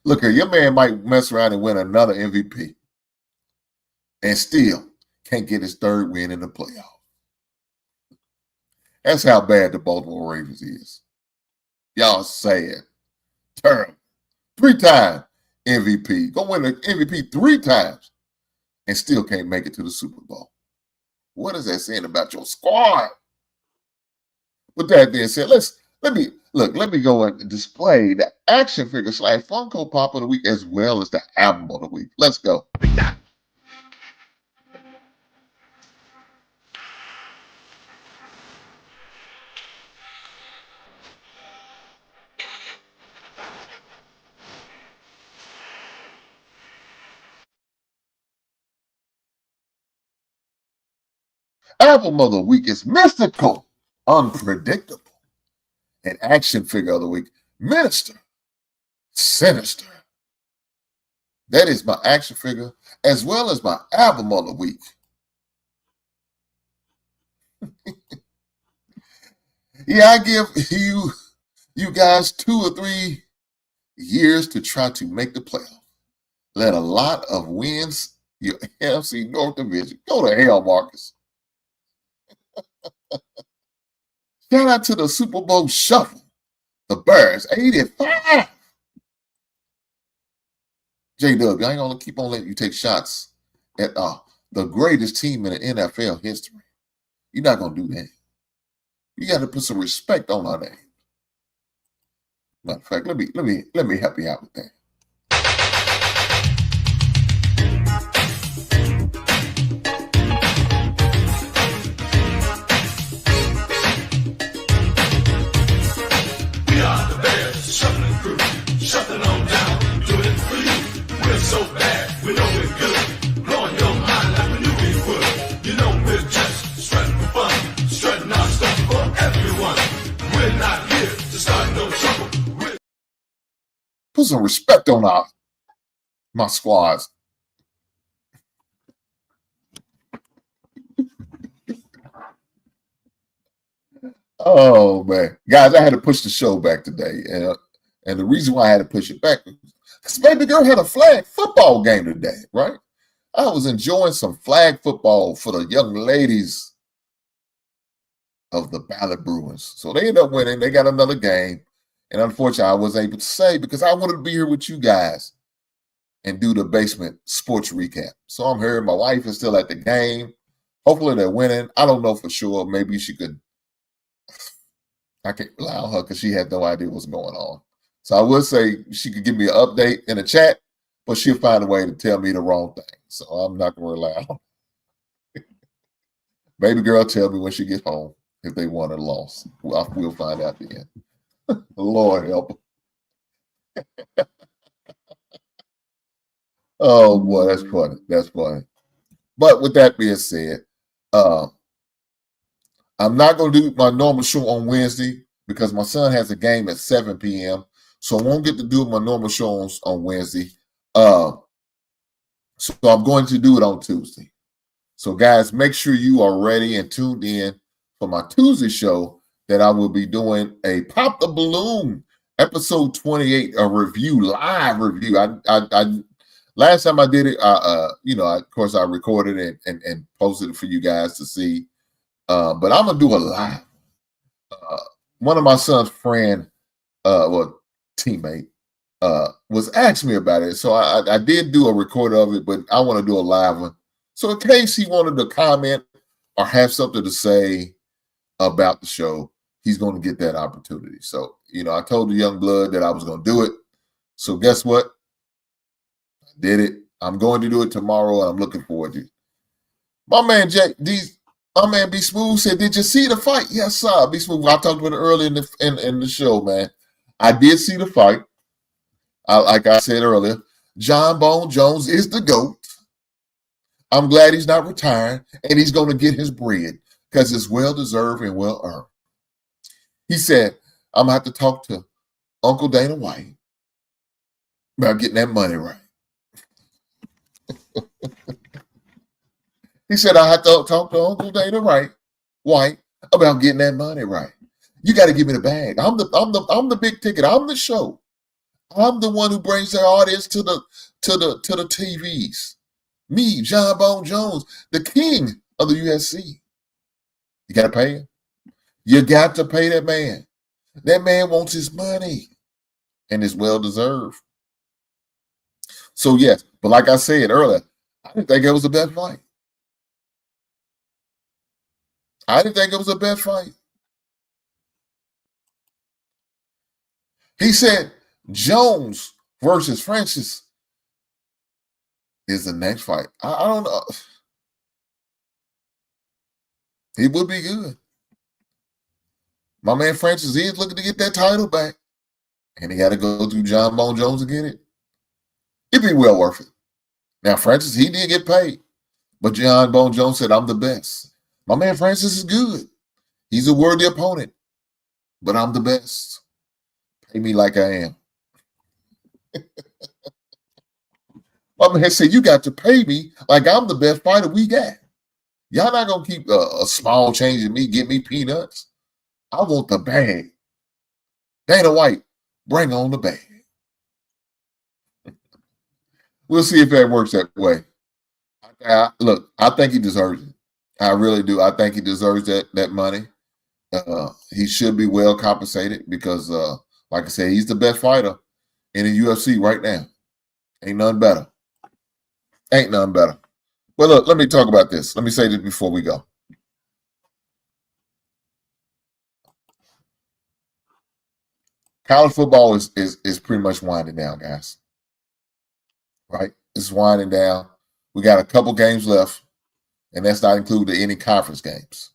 Look here, your man might mess around and win another MVP and still can't get his third win in the playoff. That's how bad the Baltimore Ravens is. Y'all sad. Terrible. 3-time MVP. Go win the MVP 3 times and still can't make it to the Super Bowl. What is that saying about your squad? With that being said, let me go and display the action figure / Funko Pop of the week as well as the album of the week. Let's go. Album of the week is Mystikal, Unpredictable. And action figure of the week, Mister Sinister. That is my action figure as well as my album of the week. Yeah, I give you guys 2 or 3 years to try to make the playoff. Let a lot of wins your NFC North Division. Go to hell, Marcus. Shout out to the Super Bowl Shuffle. The Bears, 85. J-Dub, I ain't going to keep on letting you take shots at the greatest team in the NFL history. You're not going to do that. You got to put some respect on our name. Matter of fact, let me help you out with that. Shuffling on down, doing it for you. We're so bad, we know we're good. Blowing your mind like we knew we would. You know we're just strutting for fun, strutting our stuff for everyone. We're not here to start no trouble. Put some respect on my squads. Oh man, guys, I had to push the show back today, and the reason why I had to push it back because baby girl had a flag football game today, right? I was enjoying some flag football for the young ladies of the Ballard Bruins. So they ended up winning. They got another game. And unfortunately, I wasn't able to say because I wanted to be here with you guys. and do the basement sports recap. So I'm here. My wife is still at the game. Hopefully they're winning. I don't know for sure. Maybe she could. I can't rely on her because she had no idea what's going on. So I would say she could give me an update in the chat, but she'll find a way to tell me the wrong thing. So I'm not going to rely on her. Baby girl, tell me when she gets home if they won or lost. We'll find out then. Lord help her. Oh, boy, that's funny. That's funny. But with that being said, I'm not going to do my normal show on Wednesday because my son has a game at 7 p.m. So I won't get to do my normal shows on Wednesday. So I'm going to do it on Tuesday. So, guys, make sure you are ready and tuned in for my Tuesday show that I will be doing a Pop the Balloon episode 28, a review, live review. I last time I did it, of course, I recorded it and posted it for you guys to see. But I'm gonna do a live. One of my son's friend, teammate, was asking me about it. So I did do a record of it, but I want to do a live one. So in case he wanted to comment or have something to say about the show, he's going to get that opportunity. So, I told the young blood that I was going to do it. So guess what? I did it. I'm going to do it tomorrow, and I'm looking forward to it. My man B Smooth said, "Did you see the fight?" Yes, sir. B Smooth. I talked about it earlier in the show, man. I did see the fight. Like I said earlier, Jon Jones is the GOAT. I'm glad he's not retiring, and he's going to get his bread because it's well-deserved and well-earned. He said, "I'm going to have to talk to Uncle Dana White about getting that money right." He said, "I have to talk to Uncle Dana White about getting that money right. You got to give me the bag. I'm the big ticket. I'm the show. I'm the one who brings their audience to the TVs. Me, Jon Jones, the king of the UFC. You got to pay him. You got to pay that man. That man wants his money, and it's well deserved." So yes, but like I said earlier, I didn't think it was a bad fight. He said Jones versus Francis is the next fight. I don't know. He would be good. My man Francis is looking to get that title back, and he got to go through Jon Jones to get it. It'd be well worth it. Now, Francis, he did get paid, but Jon Jones said, "I'm the best." My man Francis is good. He's a worthy opponent, but I'm the best. Pay me like I am. My man said, "You got to pay me like I'm the best fighter we got. Y'all not going to keep a small change in me, get me peanuts. I want the bag. Dana White, bring on the bag." We'll see if that works that way. Look, I think he deserves it. I really do. I think he deserves that money. He should be well compensated because, like I said, he's the best fighter in the UFC right now. Ain't none better. Well, look, let me talk about this. Let me say this before we go. College football is pretty much winding down, guys. Right? It's winding down. We got a couple games left, and that's not including any conference games.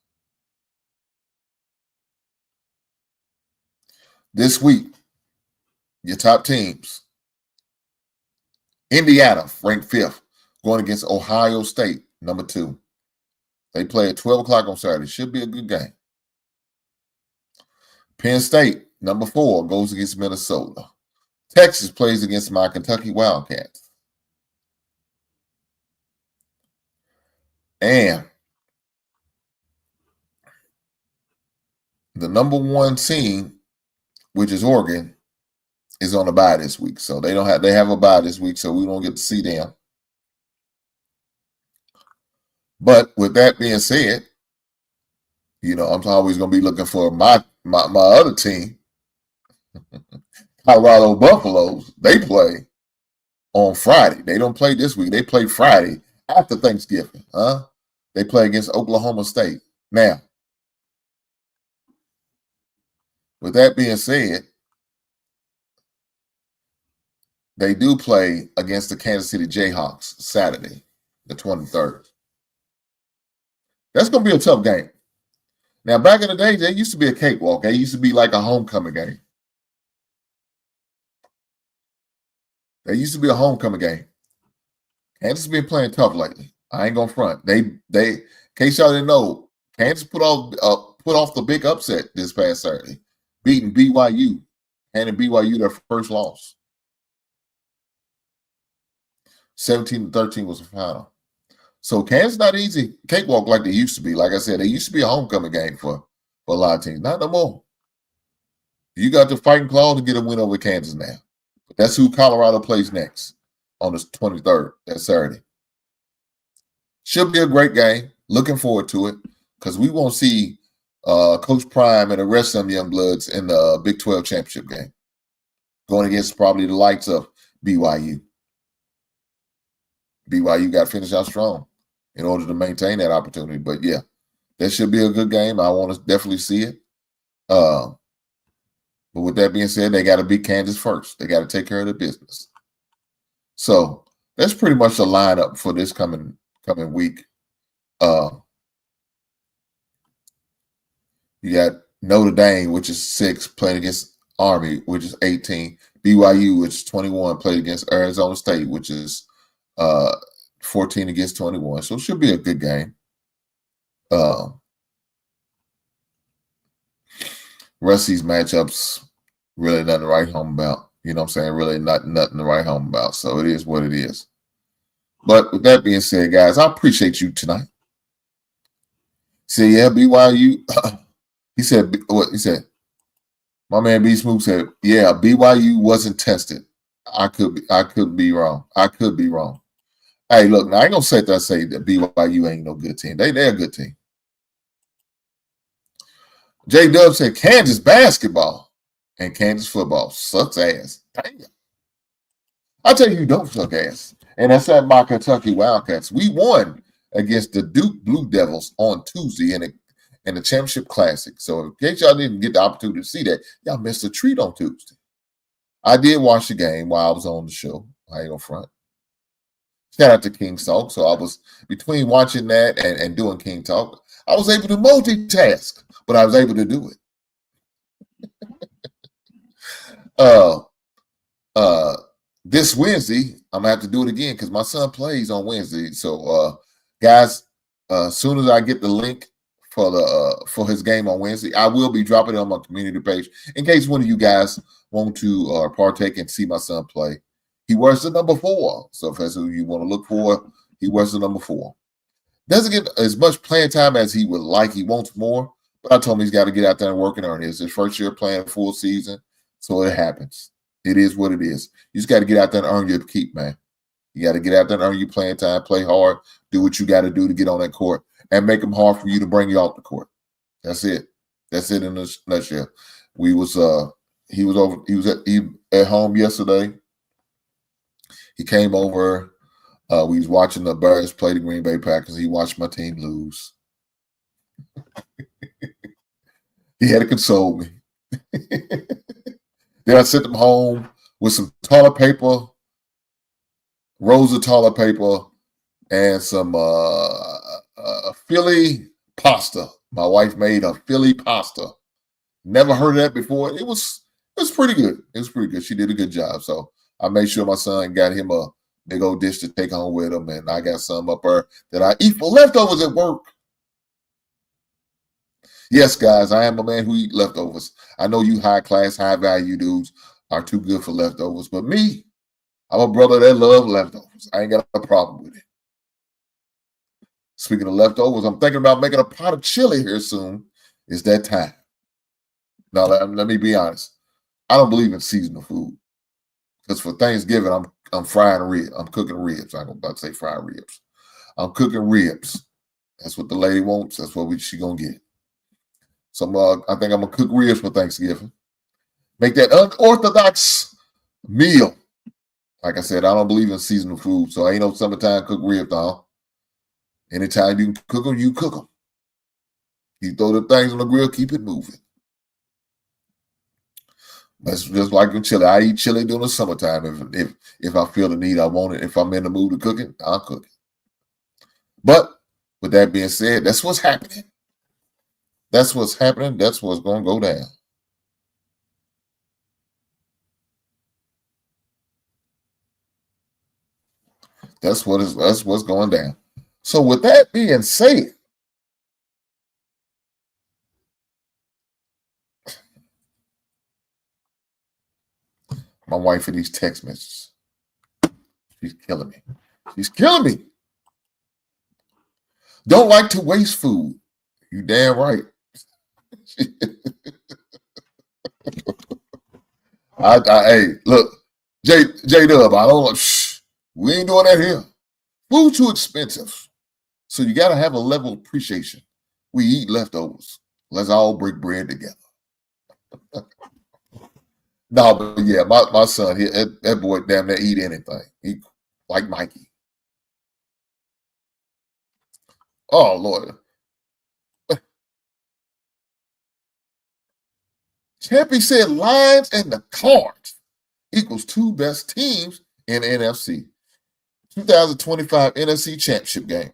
This week, your top teams. Indiana, ranked 5th, going against Ohio State, number 2. They play at 12 o'clock on Saturday. Should be a good game. Penn State, number 4, goes against Minnesota. Texas plays against my Kentucky Wildcats. And the number 1 team, which is Oregon, is on a bye this week. So they have a bye this week, so we don't get to see them. But with that being said, I'm always going to be looking for my other team, Colorado Buffaloes. They play on Friday. They don't play this week. They play Friday after Thanksgiving. They play against Oklahoma State. Now, with that being said, they do play against the Kansas City Jayhawks Saturday, the 23rd. That's going to be a tough game. Now, back in the day, there used to be a cakewalk. It used to be like a homecoming game. There used to be a homecoming game. Kansas has been playing tough lately. I ain't going to front. They, in case y'all didn't know, Kansas put off the big upset this past Saturday, beating BYU, handing BYU their first loss. 17-13 was the final. So Kansas not easy cakewalk like they used to be. Like I said, they used to be a homecoming game for a lot of teams. Not no more. You got the fighting claw to get a win over Kansas now. But that's who Colorado plays next on the 23rd, that Saturday. Should be a great game. Looking forward to it because we won't see Coach Prime and the rest of them young bloods in the Big 12 championship game. Going against probably the likes of BYU. BYU got to finish out strong in order to maintain that opportunity. But, yeah, that should be a good game. I want to definitely see it. But with that being said, they got to beat Kansas first. They got to take care of the business. So that's pretty much the lineup for this coming week. You got Notre Dame, which is 6, playing against Army, which is 18. BYU, which is 21, played against Arizona State, which is 14 against 21. So it should be a good game. Rest of these matchups, really nothing to write home about. You know what I'm saying? Really nothing to write home about. So it is what it is. But with that being said, guys, I appreciate you tonight. See, yeah, BYU. He said, what he said? My man B Smooth said, yeah, BYU wasn't tested. I could be wrong. I could be wrong. Hey, look, now I ain't gonna say that BYU ain't no good team. They're a good team. J Dub said Kansas basketball and Kansas football sucks ass. Damn. I tell you who don't suck ass. And that's at my Kentucky Wildcats. We won against the Duke Blue Devils on Tuesday in the Championship Classic. So in case y'all didn't get the opportunity to see that, y'all missed a treat on Tuesday. I did watch the game while I was on the show. I ain't gonna front. Shout out to King Talk. So I was between watching that and doing King Talk. I was able to multitask, but I was able to do it. This Wednesday, I'm gonna have to do it again because my son plays on Wednesday. So, guys, as soon as I get the link for his game on Wednesday, I will be dropping it on my community page in case one of you guys want to partake and see my son play. He wears the number 4, so if that's who you want to look for, he wears the number 4. Doesn't get as much playing time as he would like. He wants more, but I told him he's got to get out there and work and earn it. It's his first year playing full season, so it happens. It is what it is. You just got to get out there and earn your keep, man. You got to get out there and earn your playing time, play hard, do what you got to do to get on that court, and make them hard for you to bring you off the court. That's it. That's it in a nutshell. He was at home yesterday. He came over. We was watching the Bears play the Green Bay Packers. He watched my team lose. He had to console me. Then I sent him home with some toilet paper, rolls of toilet paper, and some Philly pasta. My wife made a Philly pasta. Never heard of that before. It was pretty good. It was pretty good. She did a good job. So I made sure my son got him a big old dish to take home with him, and I got some up there that I eat for leftovers at work. Yes, guys, I am a man who eat leftovers. I know you high-class, high-value dudes are too good for leftovers, but me, I'm a brother that love leftovers. I ain't got a problem with it. Speaking of leftovers, I'm thinking about making a pot of chili here soon. It's that time. Now, let me be honest. I don't believe in seasonal food. Because for Thanksgiving, I'm frying ribs. I'm cooking ribs. I'm about to say fried ribs. I'm cooking ribs. That's what the lady wants. That's what she gonna get. So I think I'm gonna cook ribs for Thanksgiving. Make that unorthodox meal. Like I said, I don't believe in seasonal food, so ain't no summertime cook rib dog. Anytime you can cook them, you cook them. You throw the things on the grill, keep it moving. That's just like with chili. I eat chili during the summertime. If I feel the need, I want it. If I'm in the mood to cook it, I'll cook it. But with that being said, that's what's happening. That's what's happening. That's what's going to go down. That's what's going down. So with that being said, my wife and these text messages, she's killing me. She's killing me. Don't like to waste food. You damn right. Hey, look, J Dub, I don't. We ain't doing that here. Food too expensive, so you got to have a level of appreciation. We eat leftovers. Let's all break bread together. No, but yeah, my son, that boy damn near eat anything. He like Mikey. Oh Lord. Chappie said Lions and the Cards equals two best teams in the NFC. 2025 NFC Championship game.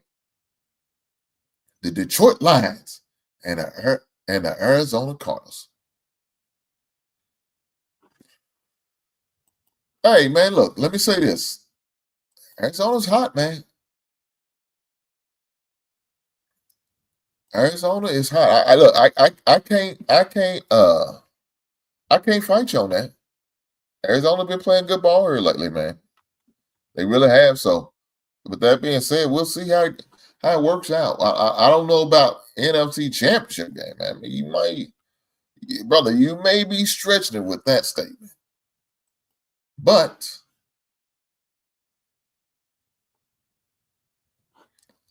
The Detroit Lions and the Arizona Cardinals. Hey, man, look, let me say this. Arizona's hot, man. Arizona is hot. I can't fight you on that. Arizona been playing good ball here lately, man. They really have. So, with that being said, we'll see how it works out. I don't know about NFC Championship game, man. You may be stretching it with that statement. But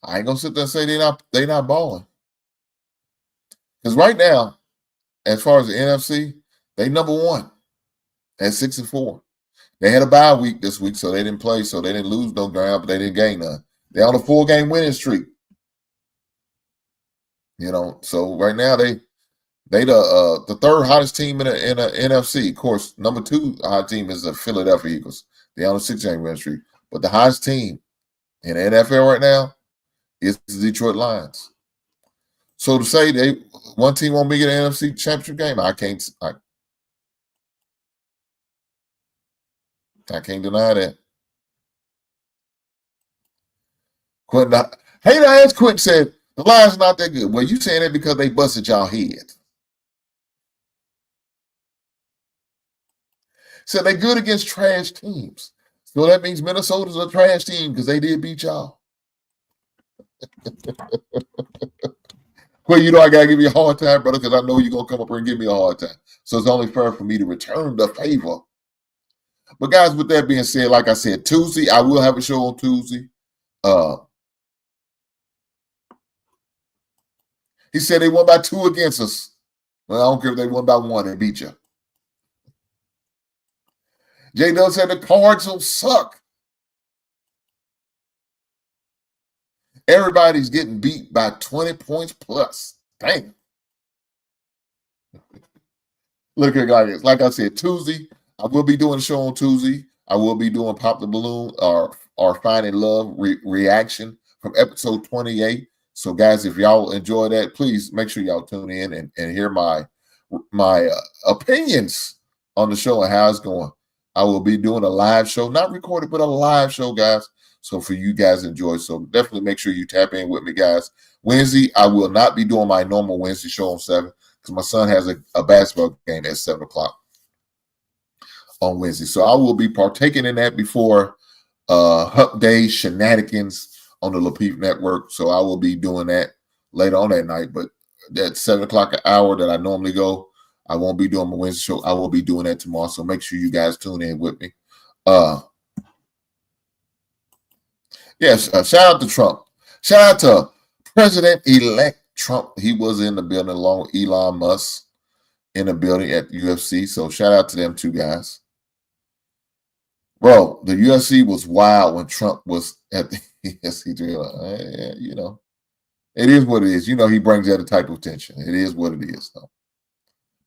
I ain't gonna sit there and say they not balling. Because right now, as far as the NFC, they number one at 6-4. They had a bye week this week, so they didn't play, so they didn't lose no ground, but they didn't gain none. They're on a 4-game winning streak. So right now they the third hottest team in the NFC. Of course, number 2 hot team is the Philadelphia Eagles. They're on a 6-game winning streak. But the hottest team in the NFL right now is the Detroit Lions. So to say one team won't be in the NFC Championship game, I can't deny that. Quentin, Quentin said the Lions not that good. Well, you saying that because they busted y'all head. So they good against trash teams. So that means Minnesota's a trash team because they did beat y'all. Well, I gotta give you a hard time, brother, because I know you're gonna come up here and give me a hard time. So it's only fair for me to return the favor. But guys, with that being said, like I said, Tuesday, I will have a show on Tuesday. He said they won by 2 against us. Well, I don't care if they won by 1, they beat you. J. Dub said the Cards will suck. Everybody's getting beat by 20 points plus. Dang. Look at guys. Like I said, Tuesday, I will be doing a show on Tuesday. I will be doing Pop the Balloon or Finding Love reaction from episode 28. So, guys, if y'all enjoy that, please make sure y'all tune in and hear my opinions on the show and how it's going. I will be doing a live show, not recorded, but a live show, guys. So for you guys to enjoy. So definitely make sure you tap in with me, guys. Wednesday, I will not be doing my normal Wednesday show on 7 because my son has a basketball game at 7 o'clock on Wednesday. So I will be partaking in that before Hump Day shenanigans on the LaPeep Network. So I will be doing that later on that night. But that 7 o'clock hour that I normally go, I won't be doing my Wednesday show. I will be doing that tomorrow. So make sure you guys tune in with me. Yes, shout out to Trump. Shout out to President-elect Trump. He was in the building along with Elon Musk in the building at UFC. So shout out to them two guys. Bro, the UFC was wild when Trump was at the UFC. You know, it is what it is. You know, he brings that type of tension. It is what it is, though.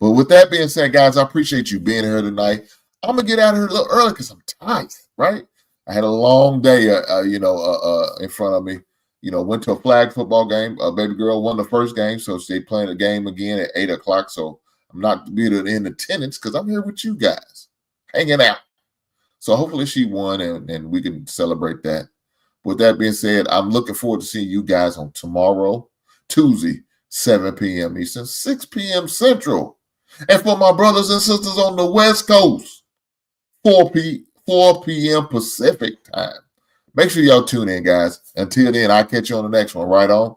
But with that being said, guys, I appreciate you being here tonight. I'm gonna get out of here a little early because I'm tired. Right? I had a long day, in front of me. You know, went to a flag football game. Baby girl won the first game, so they playing a game again at 8:00. So I'm not be in attendance because I'm here with you guys, hanging out. So hopefully she won and we can celebrate that. With that being said, I'm looking forward to seeing you guys on tomorrow, Tuesday, 7 p.m. Eastern, 6 p.m. Central. And for my brothers and sisters on the West Coast, 4 p.m. Pacific time. Make sure y'all tune in, guys. Until then, I'll catch you on the next one. Right on.